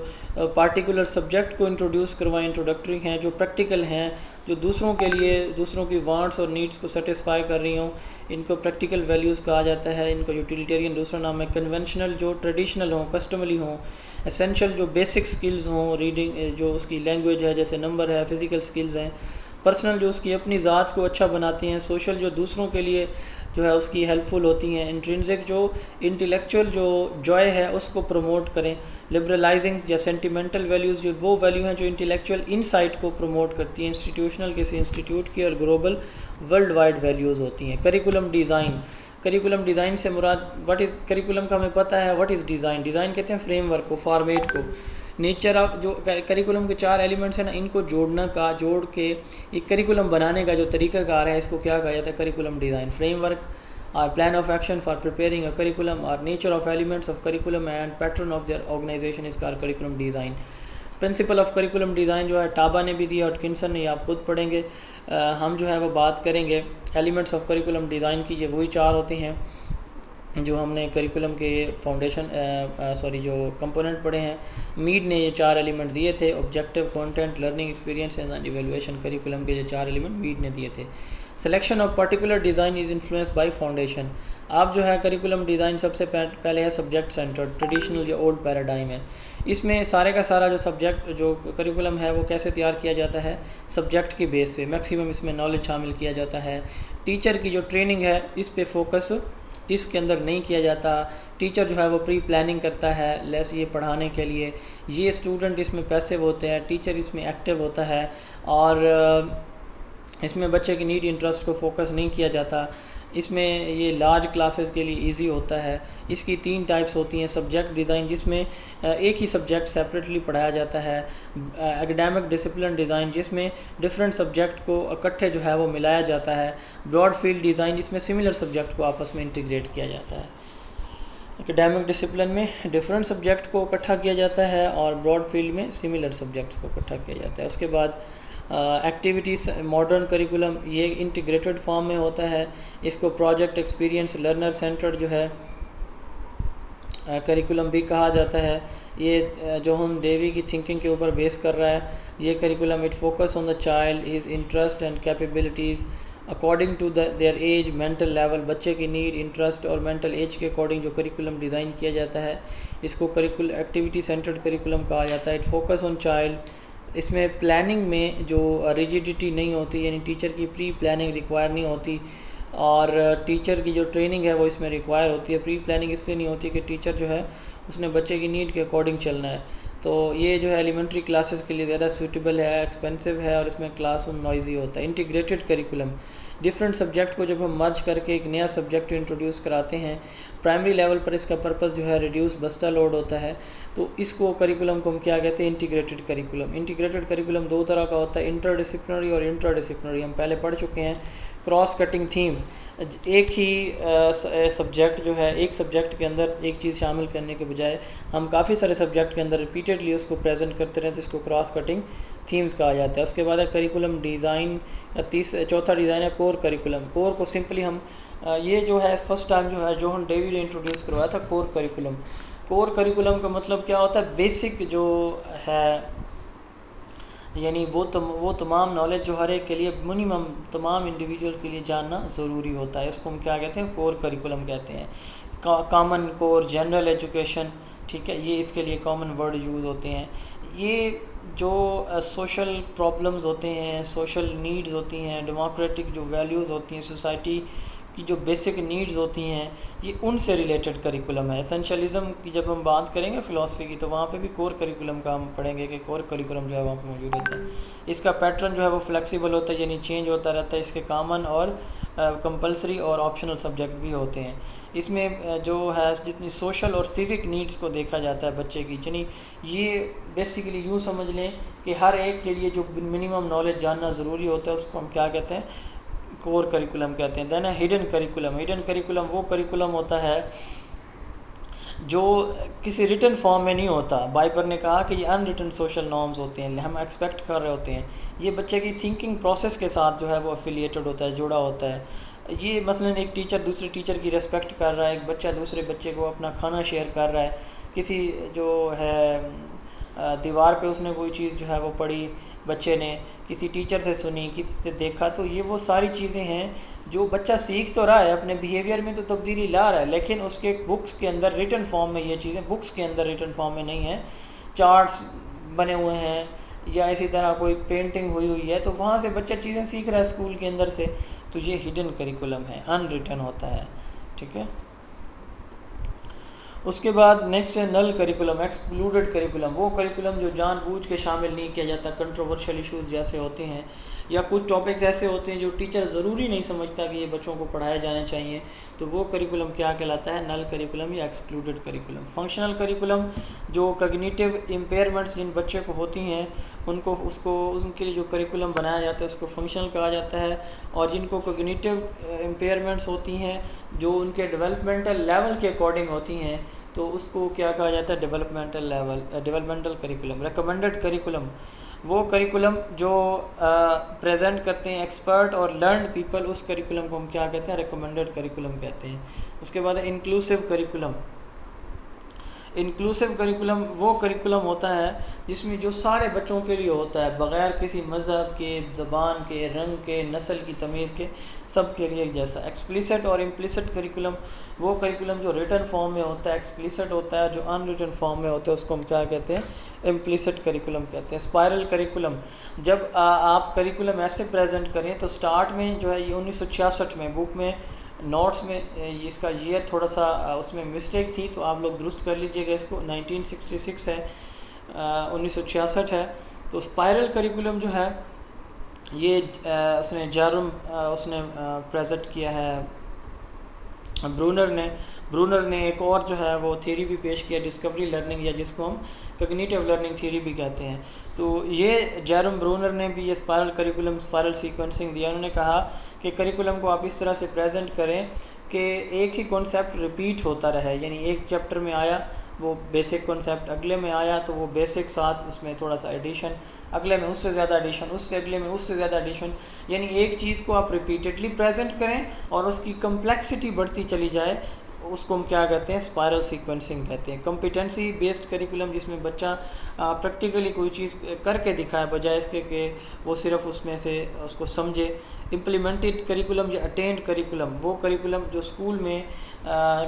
پارٹیکولر سبجیکٹ کو انٹروڈیوس کروائیں، انٹروڈکٹری ہیں. جو پریکٹیکل ہیں، جو دوسروں کے لیے دوسروں کی وانٹس اور نیڈس کو سیٹسفائی کر رہی ہوں، ان کو پریکٹیکل ویلیوز کہا جاتا ہے. ان کو یوٹیلیٹیرین دوسرا نام ہے. کنونشنل جو ٹریڈیشنل ہوں، کسٹملی ہوں. اسینشل جو بیسک سکلز ہوں، ریڈنگ جو اس کی لینگویج ہے جیسے نمبر ہے، فزیکل سکلز ہیں. پرسنل جو اس کی اپنی ذات کو اچھا بناتی ہیں. سوشل جو دوسروں کے لیے جو ہے اس کی ہیلپ فل ہوتی ہیں. انٹرنسک جو انٹلیکچوئل جو جوائے ہے اس کو پروموٹ کریں. لبرلائزنگ یا سینٹیمنٹل ویلیوز جو وہ ویلیو ہیں جو انٹلیکچوئل انسائٹ کو پروموٹ کرتی ہیں، انسٹیٹیوشنل کسی انسٹیٹیوٹ کی، اور گلوبل ورلڈ وائڈ ویلیوز ہوتی ہیں. کریکولم ڈیزائن سے مراد واٹ از کریکولم کا ہمیں پتہ ہے. واٹ از ڈیزائن کہتے ہیں فریم ورک کو، فارمیٹ کو. نیچر آف جو کریکولم کے 4 ایلیمنٹس ہیں نا، ان کو جوڑ کے ایک کریکولم بنانے کا جو طریقہ کار ہے اس کو کیا کہا جاتا ہے؟ Curriculum design. فریم ورک اور plan of action for preparing a curriculum, اور nature of elements of curriculum and pattern of their organization is called curriculum design. Principle of curriculum design جو ہے ٹابا نے بھی دیا اور ٹکنسن نے، آپ خود پڑھیں گے. ہم جو ہے وہ بات کریں گے ایلیمنٹس آف کریکولم ڈیزائن کی. یہ وہی 4 ہوتے ہیں جو ہم نے کریکولم کے فاؤنڈیشن جو کمپوننٹ پڑھے ہیں. میڈ نے یہ 4 ایلیمنٹ دیے تھے: objective, content, learning experience and evaluation. Curriculum کے یہ 4 ایلیمنٹ میڈ نے دیے تھے. Selection of particular design is influence by foundation. آپ جو ہے کریکولم ڈیزائن سب سے پہلے ہے سبجیکٹ سینٹرڈ، ٹریڈیشنل یا اولڈ پیراڈائم ہے. اس میں سارے کا سارا جو سبجیکٹ جو کریکولم ہے وہ کیسے تیار کیا جاتا ہے؟ سبجیکٹ کی بیس پہ. میکسیمم اس میں نالج شامل کیا جاتا ہے. ٹیچر کی جو ٹریننگ ہے اس پہ فوکس اس کے اندر نہیں کیا جاتا. ٹیچر جو ہے وہ پری پلاننگ کرتا ہے لیس یہ پڑھانے کے لیے. یہ اسٹوڈنٹ اس میں پیسیو ہوتے ہیں، ٹیچر اس میں ایکٹیو ہوتا ہے. اور اس میں بچے کی نیڈ انٹرسٹ کو فوکس نہیں کیا جاتا. اس میں یہ لارج کلاسز کے لیے ایزی ہوتا ہے. اس کی 3 ٹائپس ہوتی ہیں. سبجیکٹ ڈیزائن جس میں ایک ہی سبجیکٹ سیپریٹلی پڑھایا جاتا ہے. ایکڈیمک ڈسپلن ڈیزائن جس میں ڈفرینٹ سبجیکٹ کو اکٹھے جو ہے وہ ملایا جاتا ہے. براڈ فیلڈ ڈیزائن جس میں سملر سبجیکٹ کو آپس میں انٹیگریٹ کیا جاتا ہے. ایکڈیمک ڈسپلن میں ڈفرینٹ سبجیکٹ کو اکٹھا کیا جاتا ہے اور براڈ فیلڈ میں سملر سبجیکٹس کو اکٹھا کیا جاتا ہے. اس کے بعد ایکٹیویٹیز ماڈرن کریکولم یہ انٹیگریٹڈ فارم میں ہوتا ہے. اس کو پروجیکٹ ایکسپیرینس لرنر سینٹرڈ جو ہے کریکولم بھی کہا جاتا ہے. یہ جو ہم ڈیوی کی تھنکنگ کے اوپر بیس کر رہا ہے یہ curriculum. It focus on the child his interest and capabilities according to their age, mental level. بچے کی نیڈ، انٹرسٹ اور مینٹل ایج کے اکارڈنگ جو کریکولم ڈیزائن کیا جاتا ہے اس کو ایکٹیویٹی سینٹرڈ کریکولم کہا جاتا ہے. It focus on child. اس میں پلاننگ میں جو ریجیڈیٹی نہیں ہوتی، یعنی ٹیچر کی پری پلاننگ ریکوائر نہیں ہوتی، اور ٹیچر کی جو ٹریننگ ہے وہ اس میں ریکوائر ہوتی ہے. پری پلاننگ اس لیے نہیں ہوتی کہ ٹیچر جو ہے اس نے بچے کی نیڈ کے اکارڈنگ چلنا ہے. تو یہ جو ہے ایلیمنٹری کلاسز کے لیے زیادہ سوٹیبل ہے، ایکسپینسو ہے، اور اس میں کلاس روم نوائزی ہوتا ہے. انٹیگریٹڈ کریکولم ڈفرینٹ سبجیکٹ کو جب ہم مرج کر کے ایک نیا سبجیکٹ انٹروڈیوس کراتے ہیں. پرائمری لیول پر اس کا پرپس جو ہے ریڈیوس بسٹا لوڈ ہوتا ہے. تو اس کو کریکولم کو ہم کیا کہتے ہیں؟ Integrated curriculum. انٹیگریٹڈ کریکولم 2 طرح کا ہوتا ہے، انٹر ڈسپلنری اور انٹرا ڈسپلنری. ہم پہلے پڑھ چکے ہیں. کراس کٹنگ تھیمز، ایک ہی سبجیکٹ جو ہے ایک سبجیکٹ کے اندر ایک چیز شامل کرنے کے بجائے ہم کافی سارے سبجیکٹ کے اندر ریپیٹیڈلی اس کو پریزنٹ کرتے رہتے، اس کو کراس کٹنگ تھیمز کہا جاتا ہے. اس کے بعد ہے کریکولم ڈیزائن. چوتھا ڈیزائن ہے کور کریکولم. کور کو سمپلی ہم یہ جو ہے فرسٹ ٹائم جو ہے جوہن ڈیوی نے انٹروڈیوس کروایا تھا کور کریکولم. کور کریکولم کا مطلب کیا ہوتا ہے؟ بیسک جو ہے، یعنی وہ تمام نالج جو ہر ایک کے لیے منیمم تمام انڈیویجول کے لیے جاننا ضروری ہوتا ہے. اس کو ہم کیا کہتے ہیں؟ کور کریکولم کہتے ہیں. کامن کور، جنرل ایجوکیشن، ٹھیک ہے، یہ اس کے لیے کامن ورڈ یوز ہوتے ہیں. یہ جو سوشل پرابلمز ہوتے ہیں، سوشل نیڈز ہوتی ہیں، ڈیموکریٹک جو ویلیوز ہوتی ہیں، سوسائٹی کی جو بیسک نیڈز ہوتی ہیں، یہ ان سے ریلیٹڈ کریکولم ہے۔ اسینشلزم کی جب ہم بات کریں گے فلاسفی کی، تو وہاں پہ بھی کور کریکولم کا ہم پڑھیں گے کہ کور کریکولم جو ہے وہاں پہ موجود ہوتا ہے۔ اس کا پیٹرن جو ہے وہ فلیکسیبل ہوتا ہے، یعنی چینج ہوتا رہتا ہے۔ اس کے کامن اور کمپلسری اور آپشنل سبجیکٹ بھی ہوتے ہیں۔ اس میں جو ہے جتنی سوشل اور سیوک نیڈز کو دیکھا جاتا ہے بچے کی، یعنی یہ بیسیکلی یوں سمجھ لیں کہ ہر ایک کے لیے جو منیمم نالج جاننا ضروری ہوتا ہے، اس کو ہم کیا کہتے ہیں؟ کور کریکولم کہتے ہیں۔ دین ہڈن کریکولم، ہڈن کریکولم وہ کریکولم ہوتا ہے جو کسی ریٹن فارم میں نہیں ہوتا۔ بائبر نے کہا کہ یہ ان ریٹن سوشل نارمز ہوتے ہیں، ہم ایکسپیکٹ کر رہے ہوتے ہیں۔ یہ بچے کی تھنکنگ پروسیس کے ساتھ جو ہے وہ افیلیٹڈ ہوتا ہے، جڑا ہوتا ہے۔ یہ مثلا ایک ٹیچر دوسرے ٹیچر کی ریسپیکٹ کر رہا ہے، ایک بچہ دوسرے بچے کو اپنا کھانا شیئر کر رہا ہے، کسی جو ہے دیوار پہ اس نے کوئی چیز جو ہے وہ پڑھی، بچے نے کسی ٹیچر سے سنی، کسی سے دیکھا، تو یہ وہ ساری چیزیں ہیں جو بچہ سیکھ تو رہا ہے، اپنے بیہیویئر میں تو تبدیلی لا رہا ہے، لیکن اس کے بکس کے اندر ریٹن فارم میں یہ چیزیں بکس کے اندر ریٹن فارم میں نہیں ہیں۔ چارٹس بنے ہوئے ہیں یا اسی طرح کوئی پینٹنگ ہوئی ہے، تو وہاں سے بچہ چیزیں سیکھ رہا ہے اسکول کے اندر سے، تو یہ ہڈن کریکولم ہے، ان ریٹن ہوتا ہے، ٹھیک ہے۔ اس کے بعد نیکسٹ ہے نل کریکولم، ایکسکلوڈڈ کریکولم، وہ کریکولم جو جان بوجھ کے شامل نہیں کیا جاتا۔ کنٹروورشل ایشوز جیسے ہوتے ہیں، یا کچھ ٹاپکس ایسے ہوتے ہیں جو ٹیچر ضروری نہیں سمجھتا کہ یہ بچوں کو پڑھائے جانے چاہیے، تو وہ کریکولم کیا کہلاتا ہے؟ نل کریکولم یا ایکسکلوڈڈ کریکولم۔ فنکشنل کریکولم، جو کگنیٹیو امپیئرمنٹس جن بچے کو ہوتی ہیں ان کے لیے جو کریکولم بنایا جاتا ہے اس کو فنکشنل کہا جاتا ہے، اور جن کو کگنیٹیو امپیئرمنٹس ہوتی ہیں جو ان کے ڈیولپمنٹل لیول کے اکارڈنگ ہوتی ہیں، تو اس کو کیا کہا جاتا ہے؟ Developmental curriculum. ریکمینڈڈ کریکولم، وہ کریکولم جو پریزنٹ کرتے ہیں ایکسپرٹ اور لرنڈ پیپل، اس کریکولم کو ہم کیا کہتے ہیں؟ ریکمینڈڈ کریکولم کہتے ہیں۔ اس کے بعد انکلوسیو کریکولم۔ انکلوسیو کریکولم وہ کریکولم ہوتا ہے جس میں جو سارے بچوں کے لیے ہوتا ہے، بغیر کسی مذہب کے، زبان کے، رنگ کے، نسل کی تمیز کے، سب کے لیے ایک جیسا۔ ایکسپلیسٹ اور امپلیسٹ کریکولم، وہ کریکولم جو ریٹن فارم میں ہوتا ہے ایکسپلیسٹ ہوتا ہے، جو ان ریٹن فارم میں ہوتا ہے اس کو ہم کیا کہتے ہیں؟ امپلیسٹ کریکولم کہتے ہیں۔ اسپائرل کریکولم، جب آپ کریکولم ایسے پریزنٹ کریں تو سٹارٹ میں جو ہے یہ 1966 میں بک میں نوٹس میں اس کا ایئر تھوڑا سا اس میں مسٹیک تھی، تو آپ لوگ درست کر لیجئے گا اس کو۔ 1966 ہے، 1966 ہے۔ تو اسپائرل کریکولم جو ہے یہ اس نے جیروم اس نے پریزنٹ کیا ہے برونر نے ایک اور جو ہے وہ تھیوری بھی پیش کیا، ڈسکوری لرننگ، یا جس کو ہم کگنیٹیو لرننگ تھیوری بھی کہتے ہیں۔ تو یہ جیروم برونر نے بھی یہ اسپائرل کریکولم، اسپائرل سیکوینسنگ دیا۔ انہوں نے کہا کہ کریکولم کو آپ اس طرح سے پریزنٹ کریں کہ ایک ہی کانسیپٹ ریپیٹ ہوتا رہے، یعنی ایک چیپٹر میں آیا وہ بیسک کانسیپٹ، اگلے میں آیا تو وہ بیسک ساتھ اس میں تھوڑا سا ایڈیشن، اگلے میں اس سے زیادہ ایڈیشن، اس سے اگلے میں اس سے زیادہ ایڈیشن، یعنی ایک چیز کو آپ ریپیٹڈلی پریزنٹ کریں اور اس کی کمپلیکسٹی بڑھتی چلی جائے، اس کو ہم کیا کہتے ہیں؟ اسپائرل سیکوینسنگ کہتے ہیں۔ کمپیٹنسی بیسڈ کریکولم، جس میں بچہ پریکٹیکلی کوئی چیز کر کے دکھائے بجائے اس کے کہ وہ صرف اس میں سے اس کو سمجھے۔ امپلیمنٹڈ کریکولم یا اٹینڈ کریکولم، وہ کریکولم جو اسکول میں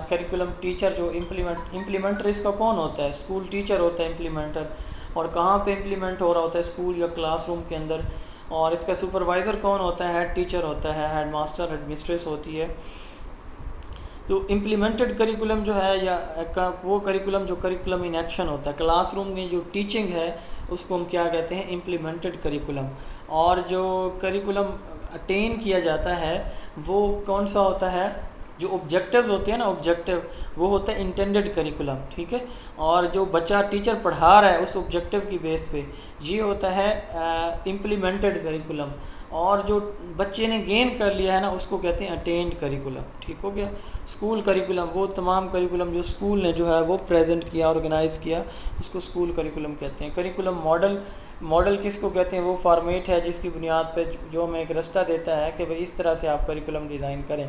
کریکولم ٹیچر جو امپلیمنٹر، اس کا کون ہوتا ہے؟ اسکول ٹیچر ہوتا ہے امپلیمنٹر، اور کہاں پہ امپلیمنٹ ہو رہا ہوتا ہے؟ اسکول یا کلاس روم کے اندر، اور اس کا سپروائزر کون ہوتا ہے؟ ہیڈ ٹیچر ہوتا ہے، ہیڈ ماسٹر، ہیڈ مسٹریس ہوتی ہے۔ تو امپلیمنٹڈ کریکولم جو ہے یا وہ کریکولم جو کریکولم ان ایکشن ہوتا ہے، کلاس روم میں جو ٹیچنگ ہے اس کو ہم کیا کہتے ہیں؟ Implemented curriculum. اور جو کریکولم اٹین کیا جاتا ہے وہ کون سا ہوتا ہے؟ جو آبجیکٹیوز ہوتے ہیں نا، آبجیکٹیو، وہ ہوتا ہے انٹینڈڈ کریکولم، ٹھیک ہے۔ اور جو بچہ ٹیچر پڑھا رہا ہے اس آبجیکٹیو کی بیس پہ، یہ ہوتا ہے امپلیمنٹڈ کریکولم۔ اور جو بچے نے گین کر لیا ہے نا اس کو کہتے ہیں اٹینڈ کریکولم، ٹھیک ہو گیا۔ اسکول کریکولم، وہ تمام کریکولم جو اسکول نے جو ہے وہ پریزنٹ کیا، آرگنائز کیا، اس کو اسکول کریکولم کہتے ہیں۔ کریکولم ماڈل کس کو کہتے ہیں؟ وہ فارمیٹ ہے جس کی بنیاد پہ جو ہمیں ایک رستہ دیتا ہے کہ بھئی اس طرح سے آپ کریکولم ڈیزائن کریں۔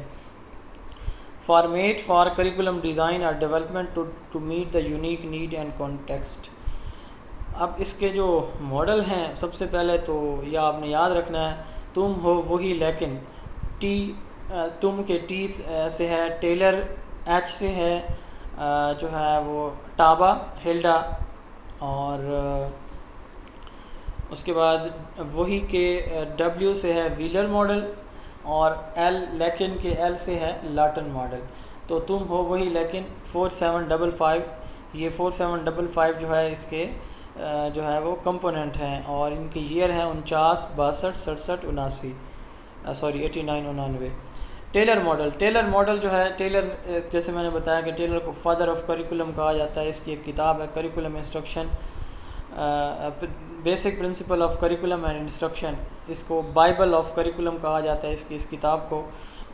فارمیٹ فار کریکولم ڈیزائن اور development to meet the unique need and context. اب اس کے جو ماڈل ہیں، سب سے پہلے تو یہ آپ نے یاد رکھنا ہے، تم ہو وہی لیکن، تم کے ٹی سے ہے، ٹیلر ایچ سے ہے، جو ہے وہ ٹابا ہلڈا، اور اس کے بعد وہی کے ڈبلیو سے ہے ویلر ماڈل، اور ایل لیکن کے ایل سے ہے لاٹن ماڈل. تو تم ہو وہی لیکن 4755. یہ 4755 جو ہے اس کے جو ہے وہ کمپوننٹ ہیں، اور ان کی ایئر ہیں 49 62 67 79 89 99. ٹیلر ماڈل جو ہے، ٹیلر جیسے میں نے بتایا کہ ٹیلر کو فادر آف کریکولم کہا جاتا ہے. اس کی ایک کتاب ہے curriculum instruction, basic principle of curriculum and instruction. اس کو بائبل آف کریکولم کہا جاتا ہے اس کتاب کو.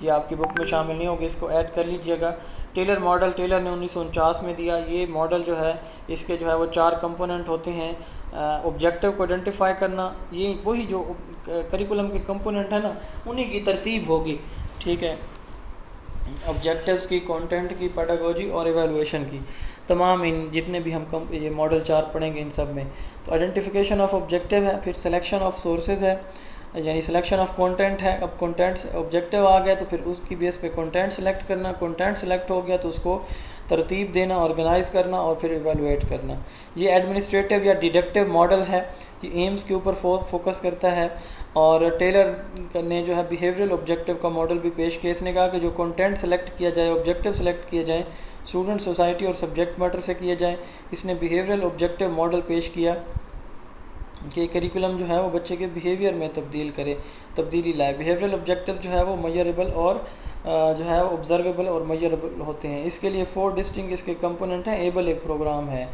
یہ آپ کی بک میں شامل نہیں ہوگی، اس کو ایڈ کر لیجئے گا. ٹیلر ماڈل ٹیلر نے 1949 میں دیا. یہ ماڈل جو ہے اس کے جو ہے وہ 4 کمپوننٹ ہوتے ہیں. آبجیکٹیو کو آئیڈینٹیفائی کرنا، یہ وہی جو کریکولم کے کمپوننٹ ہیں نا انہی کی ترتیب ہوگی، ٹھیک ہے. آبجیکٹیوز کی، کانٹینٹ کی، پیڈاگوجی اور ایویلویشن کی، تمام ان جتنے بھی ہم یہ ماڈل 4 پڑھیں گے ان سب میں. تو آئیڈینٹیفیکیشن آف آبجیکٹیو ہے، پھر سلیکشن آف سورسز ہے، یعنی سلیکشن آف کانٹینٹ ہے. اب کانٹینٹ آبجیکٹیو آ گیا تو پھر اس کی بیس پہ کانٹینٹ سلیکٹ کرنا. کانٹینٹ سلیکٹ ہو گیا تو اس کو ترتیب دینا، آرگنائز کرنا اور پھر ایویلویٹ کرنا. یہ ایڈمنسٹریٹو یا ڈیڈکٹیو ماڈل ہے. یہ ایمز کے اوپر فوکس کرتا ہے. اور ٹیلر نے جو ہے بیہیویئرل آبجیکٹیو کا ماڈل بھی پیش کیا. اس نے کہا کہ جو کانٹینٹ سلیکٹ کیا جائے، آبجیکٹیو سلیکٹ کیے جائیں، اسٹوڈنٹ، سوسائٹی اور سبجیکٹ میٹر سے کیے جائیں. اس نے بیہیویئرل آبجیکٹیو ماڈل پیش کیا کہ کریکولم جو ہے وہ بچے کے بیہیویئر میں تبدیلی لائے. بیہیویئرل آبجیکٹیو جو ہے وہ میجریبل اور جو ہے وہ آبزرویبل اور میجریبل ہوتے ہیں. اس کے لیے 4 ڈسٹنکٹ اس کے کمپوننٹ ہیں. ایبل ایک پروگرام ہے.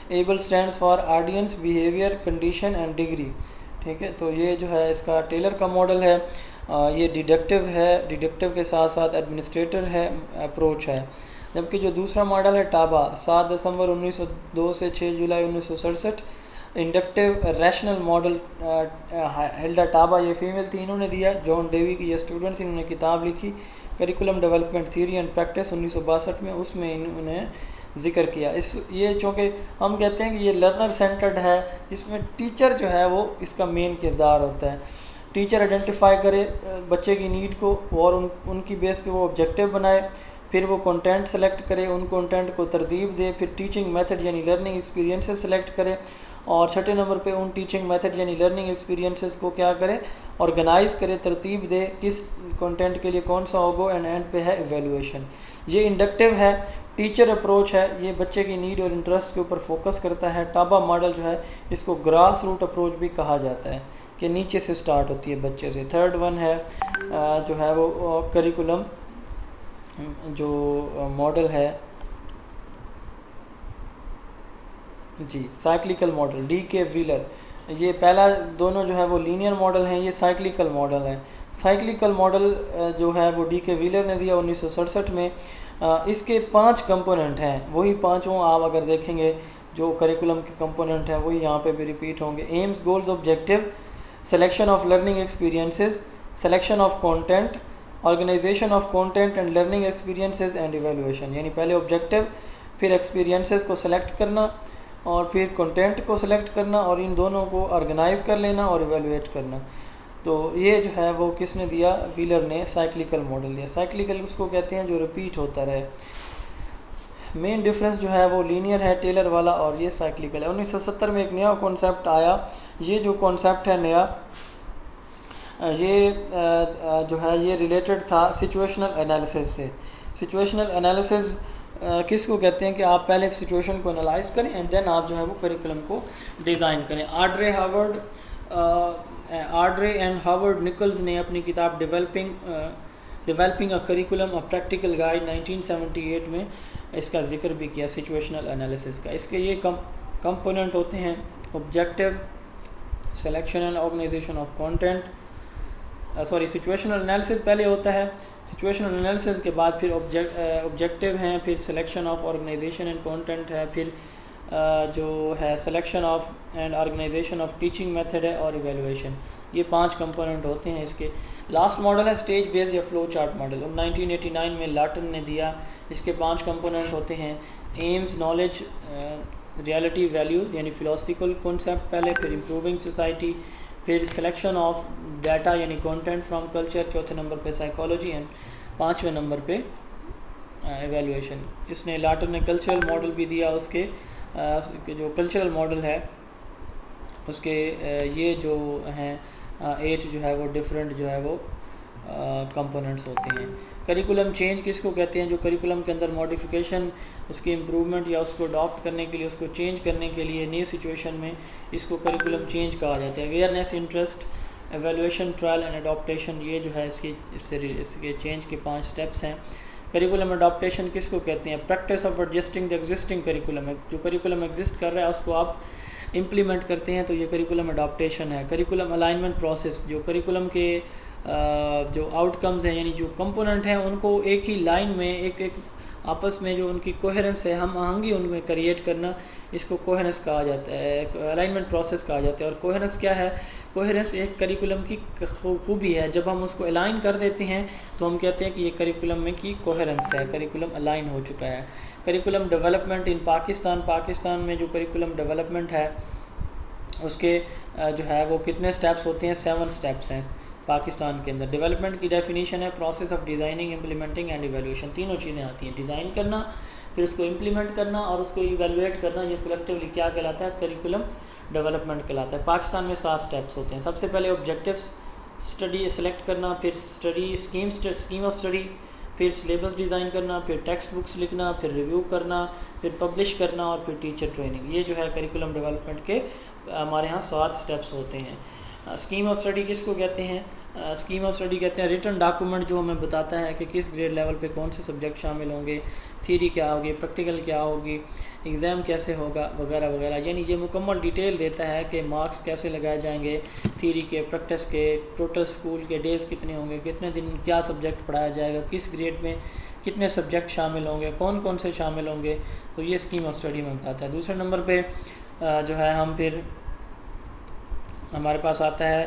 Able stands for audience, behaviour, condition and degree, ٹھیک ہے. تو یہ جو ہے اس کا ٹیلر کا ماڈل ہے. یہ ڈیڈکٹیو ہے، ڈیڈکٹیو کے ساتھ ساتھ ایڈمنسٹریٹر ہے، اپروچ ہے. جبکہ جو دوسرا ماڈل ہے ٹابا، 7 دسمبر 1902 سے 6 جولائی 1967. انڈکٹیو ریشنل ماڈل ہلڈا ٹابا، یہ فیمیل تھی، انہوں نے دیا. جان ڈیوی کی یہ اسٹوڈنٹ تھی، انہوں نے کتاب لکھی curriculum development theory and practice 1962 میں. اس میں انہوں نے ذکر کیا. یہ چونکہ ہم کہتے ہیں کہ یہ لرنر سینٹرڈ ہے، جس میں ٹیچر جو ہے وہ اس کا مین کردار ہوتا ہے. ٹیچر آئیڈینٹیفائی کرے بچے کی نیڈ کو اور ان کی بیس پہ وہ آبجیکٹیو بنائے. پھر وہ کنٹینٹ سلیکٹ کرے، ان کنٹینٹ کو ترتیب دے. پھر ٹیچنگ میتھڈ یعنی لرننگ ایکسپیرینسز سلیکٹ کرے، اور چھٹے نمبر پہ ان ٹیچنگ میتھڈ یعنی لرننگ ایکسپیرینسز کو کیا کرے، آرگنائز کرے، ترتیب دے، کس کنٹینٹ کے لیے کون سا ہوگا. اینڈ پہ ہے ایویلویشن. یہ انڈکٹیو ہے، ٹیچر اپروچ ہے. یہ بچے کی نیڈ اور انٹرسٹ کے اوپر فوکس کرتا ہے. ٹابا ماڈل جو ہے اس کو گراس روٹ اپروچ بھی کہا جاتا ہے کہ نیچے سے سٹارٹ ہوتی ہے بچے سے. تھرڈ ون ہے جو ہے وہ کریکولم جو ماڈل ہے جی سائیکلیکل ماڈل، ڈی کے ویلر. یہ پہلا دونوں جو ہے وہ لینئر ماڈل ہیں، یہ سائیکلیکل ماڈل ہیں. سائیکلیکل ماڈل جو ہے وہ ڈی کے ویلر نے دیا 1967 میں. اس کے 5 کمپوننٹ ہیں، وہی 5 آپ اگر دیکھیں گے جو کریکولم کے کمپوننٹ ہیں وہی یہاں پہ بھی ریپیٹ ہوں گے. Aims, goals, objective, selection of learning experiences, selection of content, organisation of content and learning experiences and evaluation. یعنی پہلے آبجیکٹیو، پھر ایکسپیرینسز کو سلیکٹ کرنا اور پھر کنٹینٹ کو سلیکٹ کرنا، اور ان دونوں کو آرگنائز کر لینا اور ایویلویٹ کرنا. تو یہ جو ہے وہ کس نے دیا؟ ویلر نے سائیکلیکل ماڈل دیا. سائیکلیکل اس کو کہتے ہیں جو ریپیٹ ہوتا رہے. مین ڈفرینس جو ہے وہ لینئر ہے ٹیلر والا، اور یہ سائیکلیکل ہے. 1970 میں ایک نیا کانسیپٹ آیا. یہ جو کانسیپٹ ہے نیا، یہ جو ہے یہ ریلیٹڈ تھا سچویشنل انالیسس سے. سچویشنل انالیسس کس کو کہتے ہیں کہ آپ پہلے سچویشن کو انالائز کریں اینڈ دین آپ جو ہے وہ کریکولم کو ڈیزائن کریں. آرڈرے اینڈ ہاورڈ نکلز نے اپنی کتاب developing a curriculum a practical guide 1978 میں اس کا ذکر بھی کیا سچویشنل انالیسس کا. اس کے یہ کمپوننٹ ہوتے ہیں: objective, selection and organisation of content. Situational analysis پہلے ہوتا ہے. سچویشنل انالیسس کے بعد پھر آبجیکٹیو ہیں، پھر selection of organisation and content ہے، پھر جو ہے selection of and organisation of teaching method ہے، اور ایویلویشن. یہ 5 کمپوننٹ ہوتے ہیں اس کے. لاسٹ ماڈل ہے اسٹیج بیس یا فلو چارٹ ماڈل. 1989 میں لاٹن نے دیا. اس کے 5 کمپوننٹ ہوتے ہیں: ایمز، نالج، ریالٹی، ویلیوز یعنی فلاسفیکل کانسیپٹ پہلے، پھر امپروونگ سوسائٹی، پھر سلیکشن آف ڈیٹا یعنی کانٹینٹ فرام کلچر، چوتھے نمبر پہ سائیکالوجی، اینڈ 5ویں نمبر پہ ایویلویشن. اس نے لاٹن نے کلچرل ماڈل بھی دیا. اس کے جو کلچرل ماڈل ہے اس کے یہ جو ہیں 8 جو ہے وہ ڈفرینٹ جو ہے وہ کمپوننٹس ہوتے ہیں۔ کریکولم چینج کس کو کہتے ہیں؟ جو کریکولم کے اندر ماڈیفیکیشن، اس کی امپرومنٹ یا اس کو اڈاپٹ کرنے کے لیے، اس کو چینج کرنے کے لیے نیو سچویشن میں، اس کو کریکولم چینج کہا جاتا ہے۔ Awareness, interest, evaluation, trial and adaptation, یہ جو ہے اس کے چینج کے 5 سٹیپس ہیں۔ کریکولم اڈاپٹیشن کس کو کہتے ہیں؟ Practice of adjusting the existing curriculum ہے، جو کریکولم ایگزسٹ کر رہا ہے اس کو آپ امپلیمنٹ کرتے ہیں تو یہ کریکولم اڈاپٹیشن ہے۔ کریکولم الائنمنٹ پروسیس، جو کریکولم کے جو آؤٹ کمز ہیں، یعنی جو کمپوننٹ ہیں ان کو ایک ہی لائن میں ایک آپس میں جو ان کی کوہرنس ہے، ہم آہنگی ان میں کریٹ کرنا، اس کو کوہرنس کہا جاتا ہے، الائنمنٹ پروسیس کہا جاتا ہے۔ اور کوہرنس کیا ہے؟ کوہرنس ایک کریکولم کی خوبی ہے، جب ہم اس کو الائن کر دیتے ہیں تو ہم کہتے ہیں کہ یہ کریکولم میں کی کوہرنس ہے، کریکولم الائن ہو چکا ہے۔ کریکولم ڈیولپمنٹ ان پاکستان میں جو کریکولم ڈیولپمنٹ ہے اس کے جو ہے وہ کتنے سٹیپس ہوتے ہیں؟ 7 سٹیپس ہیں پاکستان کے اندر۔ ڈیولپمنٹ کی ڈیفینیشن ہے process of designing, implementing and evaluation, تینوں چیزیں آتی ہیں، ڈیزائن کرنا، پھر اس کو امپلیمنٹ کرنا اور اس کو ایویلویٹ کرنا، یہ کلیکٹیولی کیا کہلاتا ہے؟ کریکولم ڈیولپمنٹ کہلاتا ہے۔ پاکستان میں 7 سٹیپس ہوتے ہیں۔ سب سے پہلے آبجیکٹیوس اسٹڈی سلیکٹ کرنا، پھر اسٹڈی اسکیم آف اسٹڈی، پھر سلیبس ڈیزائن کرنا، پھر ٹیکسٹ بکس لکھنا، پھر ریویو کرنا، پھر پبلش کرنا اور پھر ٹیچر ٹریننگ۔ یہ جو ہے کریکولم ڈیولپمنٹ کے ہمارے ہاں 7 سٹیپس ہوتے ہیں۔ اسکیم آف اسٹڈی کس کو کہتے ہیں؟ اسکیم آف اسٹڈی کہتے ہیں ریٹن ڈاکومنٹ جو ہمیں بتاتا ہے کہ کس گریڈ لیول پہ کون سے سبجیکٹ شامل ہوں گے، تھیوری کیا ہوگی، پریکٹیکل کیا ہوگی، ایگزام کیسے ہوگا وغیرہ وغیرہ، یعنی یہ مکمل ڈیٹیل دیتا ہے کہ مارکس کیسے لگائے جائیں گے، تھیوری کے، پریکٹس کے، ٹوٹل اسکول کے ڈیز کتنے ہوں گے، کتنے دن کیا سبجیکٹ پڑھایا جائے گا، کس گریڈ میں کتنے سبجیکٹ شامل ہوں گے، کون کون سے شامل ہوں گے، تو یہ اسکیم آف اسٹڈی میں بتاتا ہے۔ دوسرے نمبر پہ جو ہے ہمارے پاس آتا ہے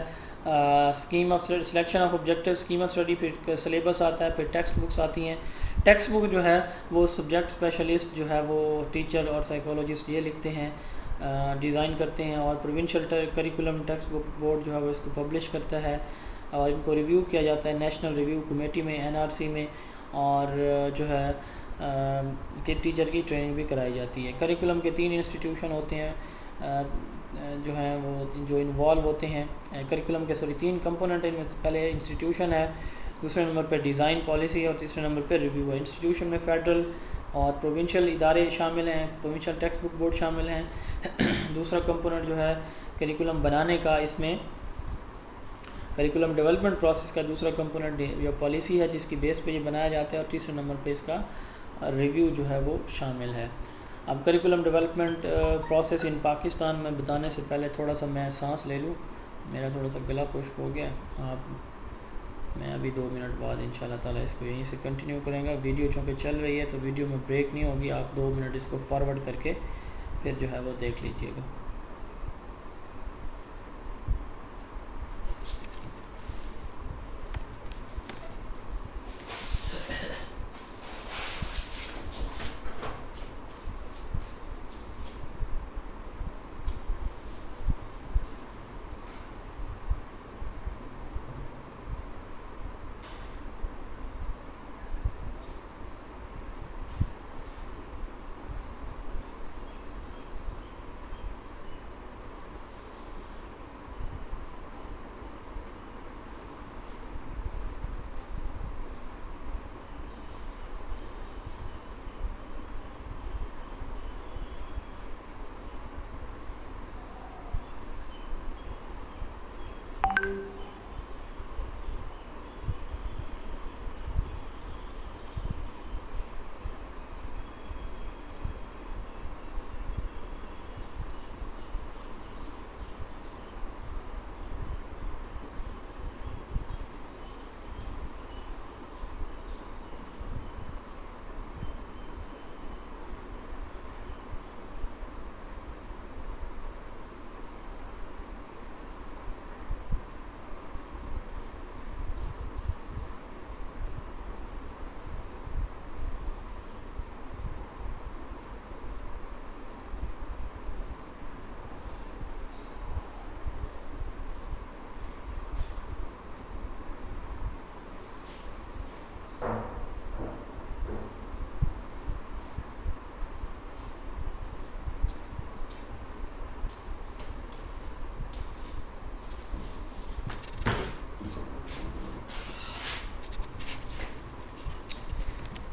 scheme of selection of objective, scheme of study, پھر سلیبس آتا ہے، پھر ٹیکسٹ بکس آتی ہیں۔ ٹیکسٹ بک جو ہے وہ سبجیکٹ اسپیشلسٹ جو ہے وہ ٹیچر اور سائیکولوجسٹ یہ لکھتے ہیں، ڈیزائن کرتے ہیں، اور provincial curriculum text book board جو ہے وہ اس کو پبلش کرتا ہے اور ان کو ریویو کیا جاتا ہے نیشنل ریویو کمیٹی میں، NRC میں، اور جو ہے کہ ٹیچر کی ٹریننگ بھی کرائی جاتی ہے۔ کریکولم کے 3 انسٹیٹیوشن ہوتے ہیں جو ہیں وہ جو انوالو ہوتے ہیں کریکولم کے، 3 کمپوننٹ ہیں، ان میں سے پہلے انسٹیٹیوشن ہے، دوسرے نمبر پہ ڈیزائن پالیسی ہے، اور تیسرے نمبر پہ ریویو ہے۔ انسٹیٹیوشن میں فیڈرل اور پروونشل ادارے شامل ہیں، پروونشل ٹیکسٹ بک بورڈ شامل ہیں۔ دوسرا کمپوننٹ جو ہے کریکولم بنانے کا، اس میں کریکولم ڈیولپمنٹ پروسیس کا دوسرا کمپوننٹ جو پالیسی ہے جس کی بیس پہ یہ بنایا جاتا ہے، اور تیسرے نمبر پہ اس کا ریویو جو ہے وہ شامل ہے۔ اب curriculum development process in Pakistan میں بتانے سے پہلے تھوڑا سا میں سانس لے لوں، میرا تھوڑا سا گلا خشک ہو گیا۔ میں ابھی 2 منٹ بعد انشاءاللہ تعالیٰ اس کو یہیں سے کنٹینیو کریں گا۔ ویڈیو چونکہ چل رہی ہے تو ویڈیو میں بریک نہیں ہوگی، آپ 2 منٹ اس کو فارورڈ کر کے پھر جو ہے وہ دیکھ لیجئے گا۔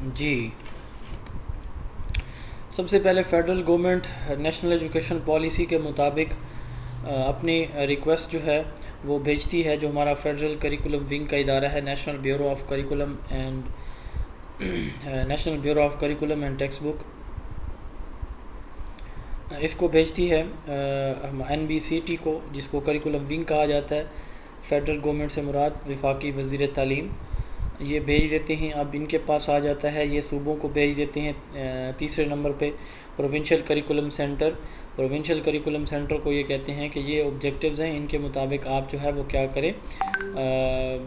جی، سب سے پہلے federal government national education policy کے مطابق اپنی ریکویسٹ جو ہے وہ بھیجتی ہے. جو ہمارا فیڈرل کریکولم ونگ کا ادارہ ہے، national bureau of curriculum and textbook, اس کو بھیجتی ہے NBCT کو، جس کو کریکولم ونگ کہا جاتا ہے. فیڈرل گورنمنٹ سے مراد وفاقی وزیر تعلیم. یہ بھیج دیتے ہیں. اب ان کے پاس آ جاتا ہے، یہ صوبوں کو بھیج دیتے ہیں. تیسرے نمبر پہ provincial curriculum centre. Provincial curriculum centre کو یہ کہتے ہیں کہ یہ آبجیکٹیوز ہیں، ان کے مطابق آپ جو ہے وہ کیا کریں،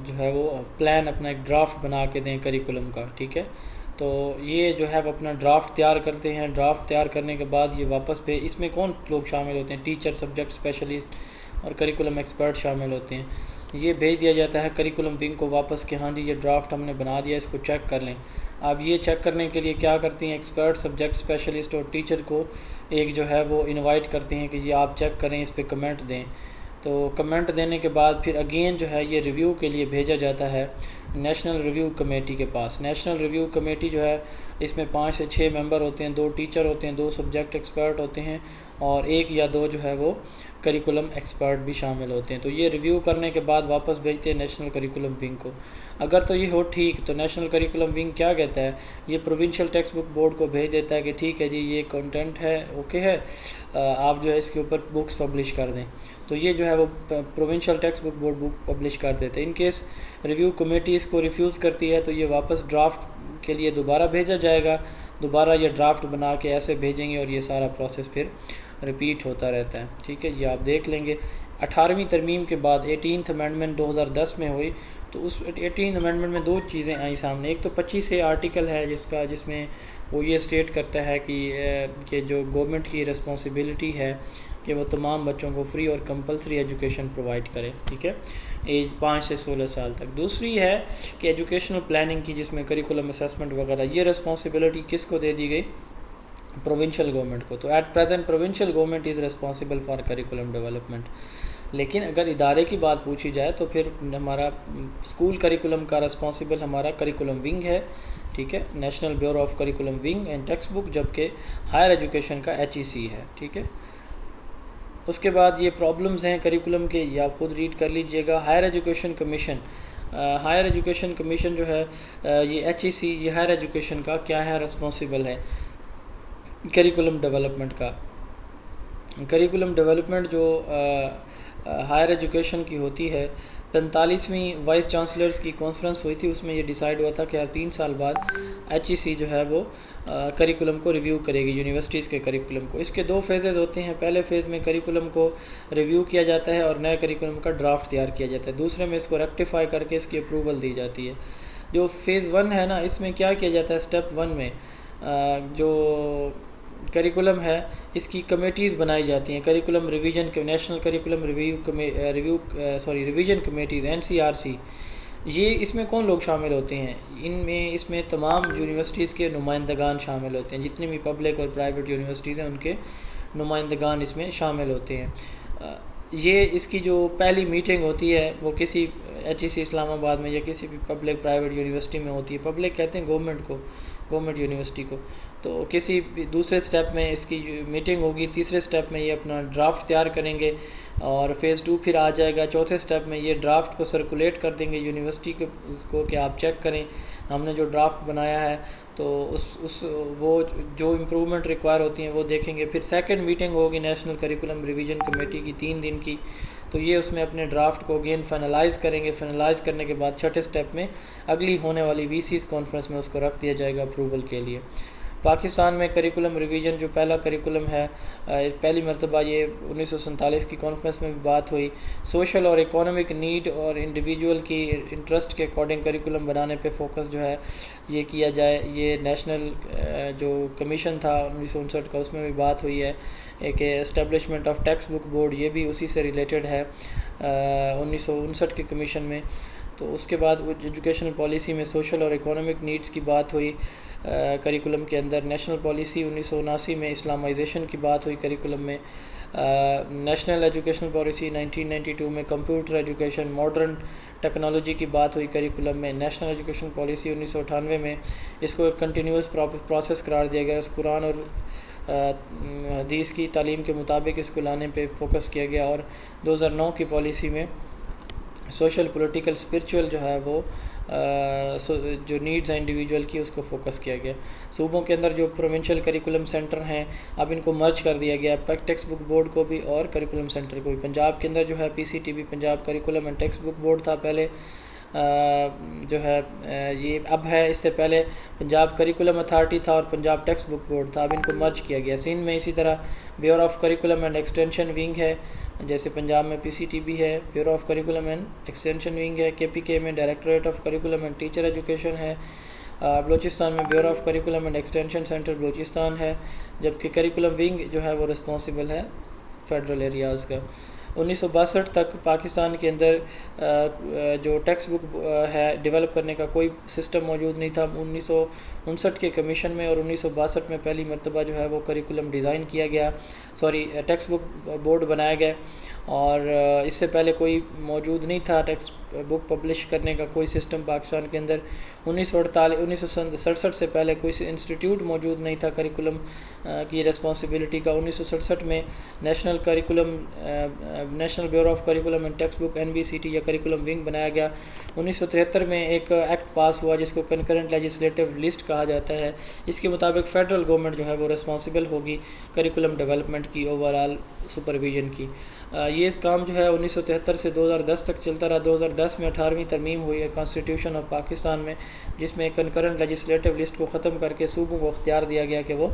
جو ہے وہ پلان، اپنا ایک ڈرافٹ بنا کے دیں کریکولم کا. ٹھیک ہے، تو یہ جو ہے وہ اپنا ڈرافٹ تیار کرتے ہیں. ڈرافٹ تیار کرنے کے بعد یہ واپس پہ، اس میں کون لوگ شامل ہوتے ہیں؟ ٹیچر، سبجیکٹ اسپیشلسٹ اور کریکولم ایکسپرٹ شامل ہوتے ہیں. یہ بھیج دیا جاتا ہے کریکولم ونگ کو واپس کہ ہاں جی یہ ڈرافٹ ہم نے بنا دیا، اس کو چیک کر لیں. اب یہ چیک کرنے کے لیے کیا کرتے ہیں، ایکسپرٹ، سبجیکٹ اسپیشلسٹ اور ٹیچر کو ایک جو ہے وہ انوائٹ کرتے ہیں کہ جی آپ چیک کریں، اس پہ کمنٹ دیں. تو کمنٹ دینے کے بعد پھر اگین جو ہے یہ ریویو کے لیے بھیجا جاتا ہے نیشنل ریویو کمیٹی کے پاس. نیشنل ریویو کمیٹی جو ہے اس میں 5 سے 6 ممبر ہوتے ہیں، 2 ٹیچر ہوتے ہیں، 2 سبجیکٹ ایکسپرٹ ہوتے ہیں اور 1 یا 2 جو ہے وہ کریکولم ایکسپرٹ بھی شامل ہوتے ہیں. تو یہ ریویو کرنے کے بعد واپس بھیجتے ہیں نیشنل کریکولم ونگ کو. اگر تو یہ ہو ٹھیک تو نیشنل کریکولم ونگ کیا کہتا ہے، یہ پروونشل ٹیکسٹ بک بورڈ کو بھیج دیتا ہے کہ ٹھیک ہے جی یہ کنٹینٹ ہے، اوکے ہے، آپ جو ہے اس کے اوپر بکس پبلش کر دیں. تو یہ جو ہے وہ پروونشل ٹیکسٹ بک بورڈ بک پبلش کر دیتے ہیں. ان کیس ریویو کمیٹی اس کو ریفیوز کرتی ہے تو یہ واپس ڈرافٹ کے لیے دوبارہ بھیجا جائے گا. دوبارہ یہ ڈرافٹ بنا کے ایسے بھیجیں گے اور یہ سارا پروسیس پھر ریپیٹ ہوتا رہتا ہے. ٹھیک ہے، یہ آپ دیکھ لیں گے. 18ویں ترمیم کے بعد 18th امینڈمنٹ 2010 میں ہوئی، تو اس 18th امینڈمنٹ میں 2 چیزیں آئیں سامنے. ایک تو 25 آرٹیکل ہے جس میں وہ یہ اسٹیٹ کرتا ہے کہ جو گورنمنٹ کی رسپانسبلٹی ہے کہ وہ تمام بچوں کو فری اور کمپلسری ایجوکیشن پرووائڈ کرے. ٹھیک ہے، ایج 5 سے 16 سال تک. دوسری ہے کہ ایجوکیشنل پلاننگ کی، جس میں کریکولم اسیسمنٹ وغیرہ، یہ رسپانسبلٹی کس کو دے دی گئی؟ پروونشل گورنمنٹ کو. تو at present provincial government is responsible for curriculum development. لیکن اگر ادارے کی بات پوچھی جائے تو پھر ہمارا اسکول کریکولم کا رسپانسبل ہمارا کریکولم ونگ ہے. ٹھیک ہے، national bureau of curriculum wing and text book, جبکہ ہائر ایجوکیشن کا HEC ہے. ٹھیک ہے، اس کے بعد یہ پرابلمز ہیں کریکولم کے، یا خود ریڈ کر لیجئے گا. Higher education commission, higher education commission جو ہے یہ HEC، یہ ہائر ایجوکیشن کا کیا ہے، رسپانسبل ہے کریکولم ڈیولپمنٹ کا. کریکولم ڈیولپمنٹ جو ہائر ایجوکیشن کی ہوتی ہے، 45ویں وائس چانسلرز کی کانفرنس ہوئی تھی، اس میں یہ ڈیسائیڈ ہوا تھا کہ ہر 3 سال بعد HEC جو ہے وہ کریکولم کو ریویو کرے گی، یونیورسٹیز کے کریکولم کو. اس کے 2 فیزز ہوتے ہیں. پہلے فیز میں کریکولم کو ریویو کیا جاتا ہے اور نئے کریکولم کا ڈرافٹ تیار کیا جاتا ہے. دوسرے میں اس کو ریکٹیفائی کر کے اس کی اپروول دی جاتی ہے. جو فیز 1 ہے نا، اس میں کیا کیا جاتا ہے، اسٹیپ 1 میں جو کریکولم ہے اس کی کمیٹیز بنائی جاتی ہیں. Curriculum revision, national curriculum revision committees, NCRC. یہ اس میں کون لوگ شامل ہوتے ہیں؟ اس میں تمام یونیورسٹیز کے نمائندگان شامل ہوتے ہیں. جتنی بھی پبلک اور پرائیویٹ یونیورسٹیز ہیں ان کے نمائندگان اس میں شامل ہوتے ہیں. یہ اس کی جو پہلی میٹنگ ہوتی ہے وہ کسی HEC اسلام آباد میں یا کسی بھی پبلک پرائیویٹ یونیورسٹی میں ہوتی ہے. پبلک کہتے ہیں گورنمنٹ یونیورسٹی کو. تو کسی دوسرے سٹیپ میں اس کی میٹنگ ہوگی. تیسرے سٹیپ میں یہ اپنا ڈرافٹ تیار کریں گے اور فیز 2 پھر آ جائے گا. چوتھے سٹیپ میں یہ ڈرافٹ کو سرکولیٹ کر دیں گے یونیورسٹی کو کہ آپ چیک کریں ہم نے جو ڈرافٹ بنایا ہے. تو وہ جو امپرومنٹ ریکوائر ہوتی ہیں وہ دیکھیں گے. پھر سیکنڈ میٹنگ ہوگی نیشنل کریکولم ریویژن کمیٹی کی 3 دن کی. تو یہ اس میں اپنے ڈرافٹ کو اگین فائنلائز کریں گے. فائنلائز کرنے کے بعد چھٹے سٹیپ میں اگلی ہونے والی VC's کانفرنس میں اس کو رکھ دیا جائے گا اپروول کے لیے. پاکستان میں کریکولم ریویژن جو پہلا کریکولم ہے، پہلی مرتبہ یہ 1947 کی کانفرنس میں بھی بات ہوئی. سوشل اور اکانومک نیڈ اور انڈیویجول کی انٹرسٹ کے اکارڈنگ کریکولم بنانے پہ فوکس جو ہے یہ کیا جائے. یہ نیشنل جو کمیشن تھا 1959 کا، اس میں بھی بات ہوئی ہے. ایک establishment of text book board, یہ بھی اسی سے ریلیٹڈ ہے 1959 کے کمیشن میں. تو اس کے بعد ایجوکیشنل پالیسی میں سوشل اور اکانومک نیڈز کی بات ہوئی کریکولم کے اندر. نیشنل پالیسی 1979 میں اسلامائزیشن کی بات ہوئی کریکولم میں. نیشنل ایجوکیشنل پالیسی 1992 میں کمپیوٹر ایجوکیشن ماڈرن ٹیکنالوجی کی بات ہوئی کریکولم میں. نیشنل ایجوکیشن پالیسی 1998 میں اس کو ایک کنٹینیوس پروسیس قرار دیا گیا. اس قرآن اور حدیث کی تعلیم کے مطابق اس کو لانے پہ فوکس کیا گیا. اور 2009 کی پالیسی میں سوشل پولیٹیکل اسپرچول جو ہے وہ جو نیڈز ہیں انڈیویجول کی اس کو فوکس کیا گیا. صوبوں کے اندر جو پروونشل کریکولم سینٹر ہیں اب ان کو مرج کر دیا گیا ٹیکسٹ بک بورڈ کو بھی اور کریکولم سینٹر کو بھی. پنجاب کے اندر جو ہے PCTB Punjab curriculum and text book board تھا پہلے جو ہے یہ اب ہے. اس سے پہلے پنجاب کریکولم اتھارٹی تھا اور پنجاب ٹیکسٹ بک بورڈ تھا. اب ان کو مرج کیا گیا. سندھ میں اسی طرح bureau of curriculum and extension wing ہے جیسے پنجاب میں PCTB ہے bureau of curriculum and extension wing ہے. KPK میں directorate of curriculum and teacher education ہے. بلوچستان میں bureau of curriculum and extension centre Balochistan ہے جبکہ کریکولم ونگ جو ہے وہ رسپانسیبل ہے فیڈرل ایریاز کا. 1962 تک پاکستان کے اندر جو ٹیکسٹ بک ہے ڈیولپ کرنے کا کوئی سسٹم موجود نہیں تھا. 1959 کے کمیشن میں اور 1962 میں پہلی مرتبہ جو ہے وہ کریکولم ڈیزائن کیا گیا ٹیکسٹ بک بورڈ بنایا گیا. اور اس سے پہلے کوئی موجود نہیں تھا ٹیکسٹ بک پبلش کرنے کا کوئی سسٹم پاکستان کے اندر. 1967 سے پہلے کوئی انسٹیٹیوٹ موجود نہیں تھا کریکولم کی رسپانسبلٹی کا. 1967 میں national bureau of curriculum and text book NBCT یا کریکولم ونگ بنایا گیا. 1973 میں ایک ایکٹ پاس ہوا جس کو کنکرنٹ لیجسلیٹو لسٹ کہا جاتا ہے. اس کے مطابق فیڈرل گورنمنٹ جو ہے وہ رسپانسبل ہوگی کریکولم ڈیولپمنٹ کی اوور آل سپرویژن کی. یہ کام جو ہے 1973 سے 2010 تک چلتا رہا. 2010 میں 18ویں ترمیم ہوئی ہے کانسٹیٹیوشن آف پاکستان میں جس میں کنکرنٹ لیجسلیٹو لسٹ کو ختم کر کے صوبوں کو اختیار دیا گیا کہ وہ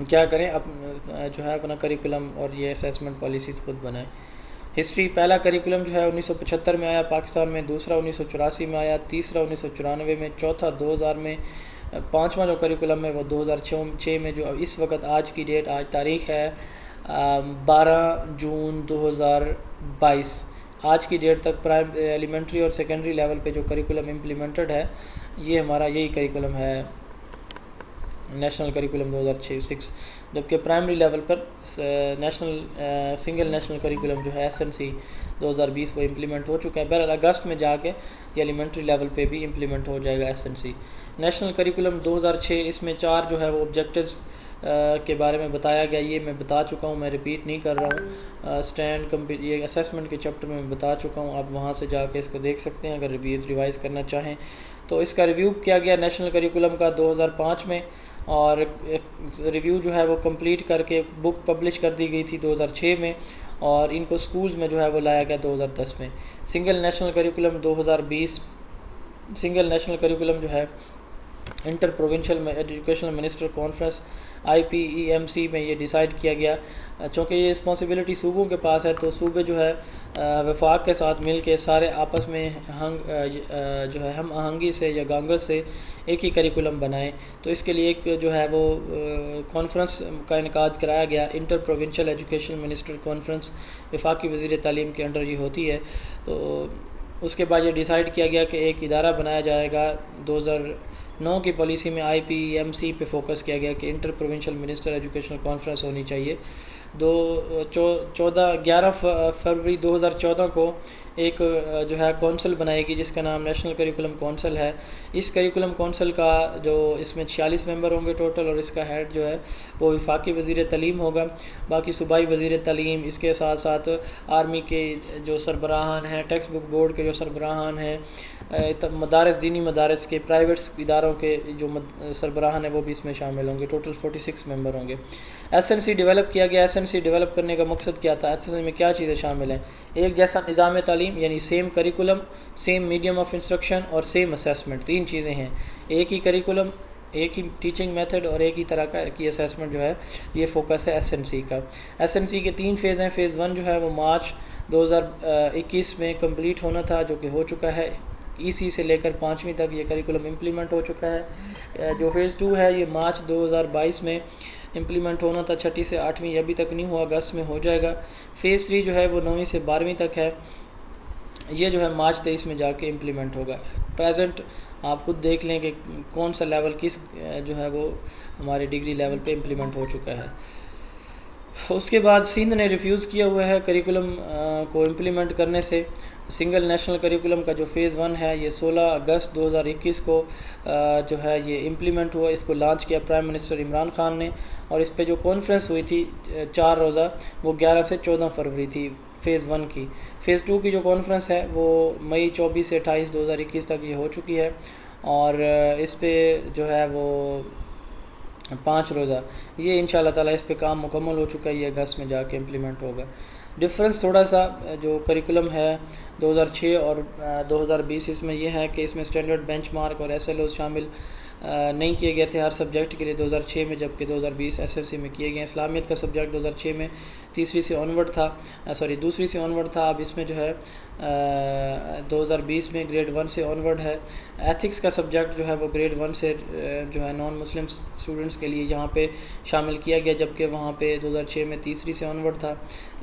کیا کریں جو ہے اپنا کریکولم اور یہ اسیسمنٹ پالیسیز خود بنائیں. ہسٹری پہلا کریکولم جو ہے 1975 میں آیا پاکستان میں. دوسرا 1984 میں آیا. تیسرا 1994 میں. چوتھا 2000 میں. پانچواں جو کریکولم ہے وہ 2006 میں جو اس وقت آج کی ڈیٹ آج تاریخ ہے 12 جون 2022 آج کی ڈیٹ تک ایلیمنٹری اور سیکنڈری لیول پہ جو کریکولم امپلیمنٹڈ ہے یہ ہمارا یہی کریکولم ہے نیشنل کریکولم 2006. جبکہ پرائمری لیول پر سنگل نیشنل کریکولم جو ہے SNC 2020 وہ امپلیمنٹ ہو چکا ہے. بہرحال اگست میں جا کے یہ ایلیمنٹری لیول پہ بھی امپلیمنٹ ہو جائے گا SNC. نیشنل کریکولم 2006 اس میں 4 جو ہے وہ آبجیکٹیوز کے بارے میں بتایا گیا. یہ میں بتا چکا ہوں میں ریپیٹ نہیں کر رہا ہوں. یہ اسیسمنٹ کے چیپٹر میں بتا چکا ہوں. آپ وہاں سے جا کے اس کو دیکھ سکتے ہیں اگر ریوائز کرنا چاہیں تو. اس کا ریویو کیا گیا نیشنل کریکولم کا 2005 میں اور ریویو جو ہے وہ کمپلیٹ کر کے بک پبلش کر دی گئی تھی 2006 میں اور ان کو سکولز میں جو ہے وہ لایا گیا 2010 میں. Single national curriculum 2020 single national curriculum جو ہے inter provincial educational minister conference IPEMC میں یہ ڈیسائیڈ کیا گیا. چونکہ یہ رسپانسبلٹی صوبوں کے پاس ہے تو صوبے جو ہے وفاق کے ساتھ مل کے سارے آپس میں جو ہے ہم آہنگی سے یا گانگت سے ایک ہی کریکولم بنائیں. تو اس کے لیے ایک جو ہے وہ کانفرنس کا انعقاد کرایا گیا. Inter provincial education minister conference وفاقی وزیر تعلیم کے انڈر یہ ہوتی ہے. تو اس کے بعد یہ ڈیسائیڈ کیا گیا کہ ایک ادارہ بنایا جائے گا. 2009 کی پالیسی میں IPEMC پہ فوکس کیا گیا کہ inter provincial minister educational conference ہونی چاہیے. 11 فروری 2014 کو ایک جو ہے کونسل بنائے گی جس کا نام نیشنل کریکولم کونسل ہے. اس کریکولم کونسل کا جو اس میں 46 ممبر ہوں گے ٹوٹل اور اس کا ہیڈ جو ہے وہ وفاقی وزیر تعلیم ہوگا. باقی صوبائی وزیر تعلیم اس کے ساتھ ساتھ آرمی کے جو سربراہان ہیں ٹیکسٹ بک بورڈ کے جو سربراہان ہیں مدارس دینی مدارس کے پرائیویٹ اداروں کے جو سربراہان ہیں وہ بھی اس میں شامل ہوں گے. ٹوٹل 46 ممبر ہوں گے. SNC ڈیولپ کیا گیا. SNC ڈیولپ کرنے کا مقصد کیا تھا؟ SNC میں کیا چیزیں شامل ہیں؟ ایک جیسا نظام تعلیم یعنی same curriculum same medium of instruction اور سیم اسیسمنٹ. 3 چیزیں ہیں. ایک ہی کریکولم ایک ہی ٹیچنگ میتھڈ اور ایک ہی طرح کی اسیسمنٹ جو ہے یہ فوکس ہے SNC کا. SNC کے 3 فیز ہیں. فیز 1 جو ہے وہ مارچ 2021 میں کمپلیٹ ہونا تھا جو کہ ہو چکا ہے. EC سے لے کر 5ویں تک یہ کریکولم امپلیمنٹ ہو چکا ہے. جو فیز 2 ہے یہ مارچ 2022 میں امپلیمنٹ ہونا تھا. 6 سے 8ویں یہ ابھی تک نہیں ہوا. اگست میں ہو جائے گا. فیز 3 جو ہے وہ 9ویں سے 12ویں تک ہے. یہ جو ہے مارچ 23 میں جا کے امپلیمنٹ ہوگا. پریزنٹ آپ خود دیکھ لیں کہ کون سا لیول کس جو ہے وہ ہمارے ڈگری لیول پہ امپلیمنٹ ہو چکا ہے. اس کے بعد سندھ نے ریفیوز کیا ہوا ہے کریکولم کو امپلیمنٹ کرنے سے. سنگل نیشنل کریکولم کا جو فیز 1 ہے یہ 16 اگست 2021 کو جو ہے یہ امپلیمنٹ ہوا. اس کو لانچ کیا پرائم منسٹر عمران خان نے, اور اس پہ جو کانفرنس ہوئی تھی 4 روزہ وہ 11 سے 14 فروری تھی فیز 1 کی. فیز 2 کی جو کانفرنس ہے وہ مئی 24 سے 28 2021 تک یہ ہو چکی ہے, اور اس پہ جو ہے وہ 5 روزہ یہ انشاءاللہ تعالی اس پہ کام مکمل ہو چکا ہے. یہ اگست میں جا کے امپلیمنٹ ہوگا. ڈفرینس تھوڑا سا جو کریکولم ہے 2006 اور 2020 اس میں یہ ہے کہ اس میں اسٹینڈرڈ بینچ مارک اور ایس ایل اوز شامل نہیں کیے گئے تھے ہر سبجیکٹ کے لیے 2006 میں, جبکہ 2020 ایس ایل سی میں کیے گئے. اسلامیت کا سبجیکٹ 2006 میں دوسری سے آنورڈ تھا. اب اس میں جو ہے 2020 میں گریڈ 1 سے آنورڈ ہے. ایتھکس کا سبجیکٹ جو ہے وہ گریڈ 1 سے جو ہے نان مسلم اسٹوڈنٹس کے لیے یہاں پہ شامل کیا گیا, جبکہ وہاں پہ 2006 میں تیسری سے آنورڈ تھا.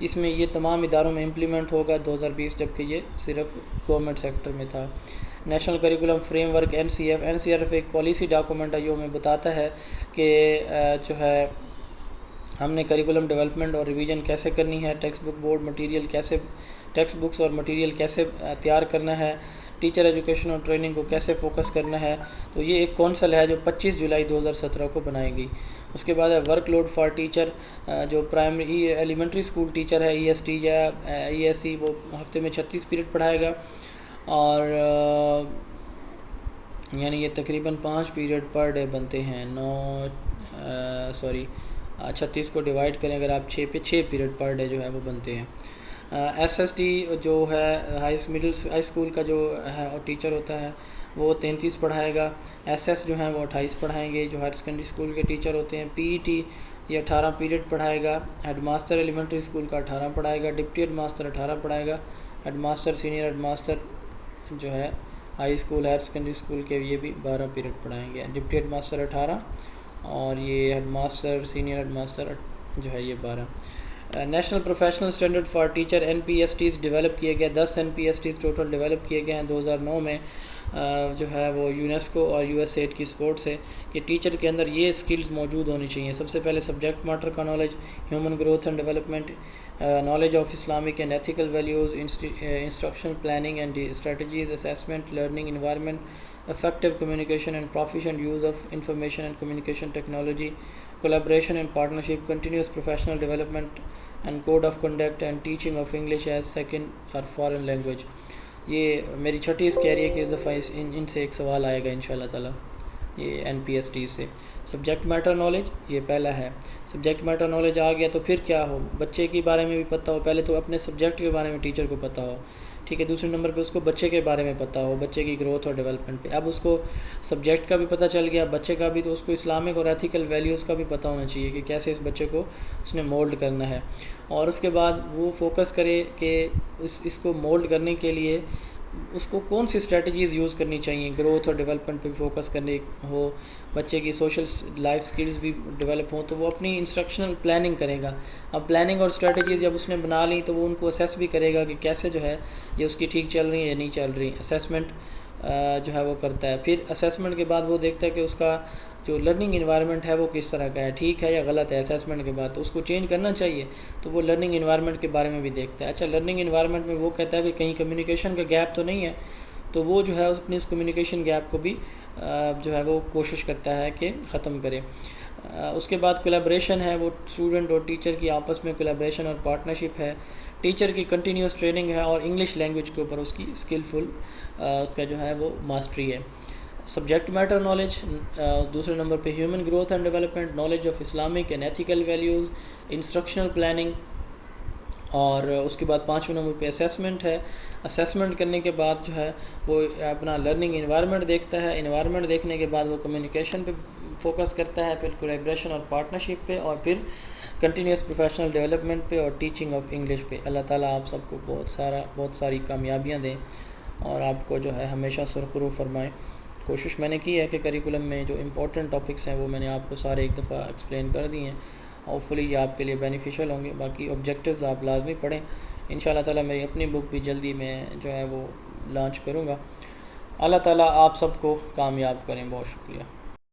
اس میں یہ تمام اداروں میں امپلیمنٹ ہوگا 2020, جبکہ یہ صرف گورنمنٹ سیکٹر میں تھا. National curriculum framework N C F ایک پالیسی ڈاکومنٹ ہے جو ہمیں بتاتا ہے کہ جو ہے ہم نے کریکولم ڈیولپمنٹ اور ریویژن کیسے کرنی ہے, ٹیکسٹ بکس اور مٹیریل کیسے تیار کرنا ہے, ٹیچر ایجوکیشن اور ٹریننگ کو کیسے فوکس کرنا ہے. تو یہ ایک کونسل ہے جو 25 جولائی 2017 کو بنائی گئی. اس کے بعد ہے ورک لوڈ فار ٹیچر, جو پرائمری ایلیمنٹری اسکول ٹیچر ہے EST یا ESE وہ ہفتے میں 36 پیریڈ پڑھائے گا, اور یعنی یہ تقریباً 5 پیریڈ پر ڈے بنتے ہیں. 36 کو ڈیوائڈ کریں اگر آپ 6 پیریڈ پر ڈے جو ہے وہ بنتے ہیں. SST جو ہے ہائی اسکول کا جو ہے اور ٹیچر ہوتا ہے وہ 33 پڑھائے گا. SS جو ہیں وہ 28 پڑھائیں گے جو ہائر سیکنڈری اسکول کے ٹیچر ہوتے ہیں. PET یہ 18 پیریڈ پڑھائے گا. ہیڈ ماسٹر ایلیمنٹری اسکول کا 18 پڑھائے گا. ڈپٹی ہیڈ ماسٹر 18 پڑھائے گا. Head master senior head master جو ہے high school higher secondary school کے یہ بھی 12 پیریڈ پڑھائیں گے. ڈپٹی ہیڈ ماسٹر 18 اور یہ head master senior head master جو ہے یہ 12. National professional standard for teacher NPSTs ڈیولپ کیے گئے. 10 NPSTs ٹوٹل ڈیولپ کیے گئے ہیں 2009 میں. جو ہے وہ یونیسکو اور USAID کی سپورٹ سے کہ ٹیچر کے اندر یہ سکلز موجود ہونی چاہیے. سب سے پہلے سبجیکٹ میٹر کا knowledge, human growth and development, knowledge of Islamic and ethical values, instruction planning and strategies, assessment, learning environment, effective communication and proficient use of information and communication technology, collaboration and partnership, continuous professional development and code of conduct, and teaching of English as second or foreign language. یہ میری چھٹی اس کہہ رہی ہے کہ اس دفعہ ان سے ایک سوال آئے گا انشاءاللہ تعالیٰ یہ NPST سے. سبجیکٹ میٹر نالج یہ پہلا ہے. سبجیکٹ میٹر نالج آ گیا تو پھر کیا ہو, بچے کے بارے میں بھی پتہ ہو. پہلے تو اپنے سبجیکٹ کے بارے میں ٹیچر کو پتہ ہو, ٹھیک ہے. دوسرے نمبر پہ اس کو بچے کے بارے میں پتہ ہو, بچے کی گروتھ اور ڈیولپمنٹ پہ. اب اس کو سبجیکٹ کا بھی پتہ چل گیا, بچے کا بھی, تو اس کو اسلامک اور ایتھیکل ویلیوز کا بھی پتہ ہونا چاہیے کہ کیسے اس بچے کو اس نے مولڈ کرنا ہے. اور اس کے بعد وہ فوکس کرے کہ اس کو مولڈ کرنے کے لیے اس کو کون سی اسٹریٹجیز یوز کرنی چاہیے. گروتھ اور ڈیولپمنٹ پہ فوکس کرنے ہو, بچے کی سوشل لائف سکلز بھی ڈیولپ ہوں, تو وہ اپنی انسٹرکشنل پلاننگ کرے گا. اب پلاننگ اور اسٹریٹجیز جب اس نے بنا لیں تو وہ ان کو اسیس بھی کرے گا کہ کیسے جو ہے یہ اس کی ٹھیک چل رہی ہے یا نہیں چل رہی. اسیسمنٹ جو ہے وہ کرتا ہے. پھر اسیسمنٹ کے بعد وہ دیکھتا ہے کہ اس کا جو لرننگ انوائرمنٹ ہے وہ کس طرح کا ہے, ٹھیک ہے یا غلط ہے. اسیسمنٹ کے بعد تو اس کو چینج کرنا چاہیے, تو وہ لرننگ انوائرمنٹ کے بارے میں بھی دیکھتا ہے. اچھا, لرننگ انوائرمنٹ میں وہ کہتا ہے کہ کہیں کمیونیکیشن کا گیپ تو نہیں ہے, تو وہ جو ہے اپنی اس کمیونیکیشن گیپ کو بھی جو ہے وہ کوشش کرتا ہے کہ ختم کرے. اس کے بعد کولیبریشن ہے, وہ اسٹوڈنٹ اور ٹیچر کی آپس میں کولیبریشن اور پارٹنرشپ ہے. ٹیچر کی کنٹینیوس ٹریننگ ہے, اور انگلش لینگویج کے اوپر اس کی اسکلفل اس کا جو ہے وہ ماسٹری ہے. سبجیکٹ میٹر نالج دوسرے نمبر پہ human growth and development, knowledge of Islamic and ethical values, instructional planning, اور اس کے بعد 5ویں نمبر پہ اسیسمنٹ ہے. اسیسمنٹ کرنے کے بعد جو ہے وہ اپنا لرننگ انوائرمنٹ دیکھتا ہے. انوائرمنٹ دیکھنے کے بعد وہ کمیونیکیشن پہ فوکس کرتا ہے, پھر کولیبریشن اور پارٹنرشپ پہ, اور پھر کنٹینیوس پروفیشنل ڈیولپمنٹ پہ اور ٹیچنگ آف انگلش پہ. اللہ تعالیٰ آپ سب کو بہت ساری کامیابیاں دیں اور آپ کو جو ہے ہمیشہ سرخرو فرمائیں. کوشش میں نے کی ہے کہ کریکولم میں جو امپورٹنٹ ٹاپکس ہیں وہ میں نے آپ کو سارے ایک دفعہ ایکسپلین کر دیے ہیں. ہوپ فلی یہ آپ کے لیے بینیفیشیل ہوں گے. باقی آبجیکٹیوز آپ لازمی پڑھیں, انشاءاللہ تعالیٰ میری اپنی بک بھی جلدی میں جو ہے وہ لانچ کروں گا۔ اللہ تعالیٰ آپ سب کو کامیاب کریں۔ بہت شکریہ۔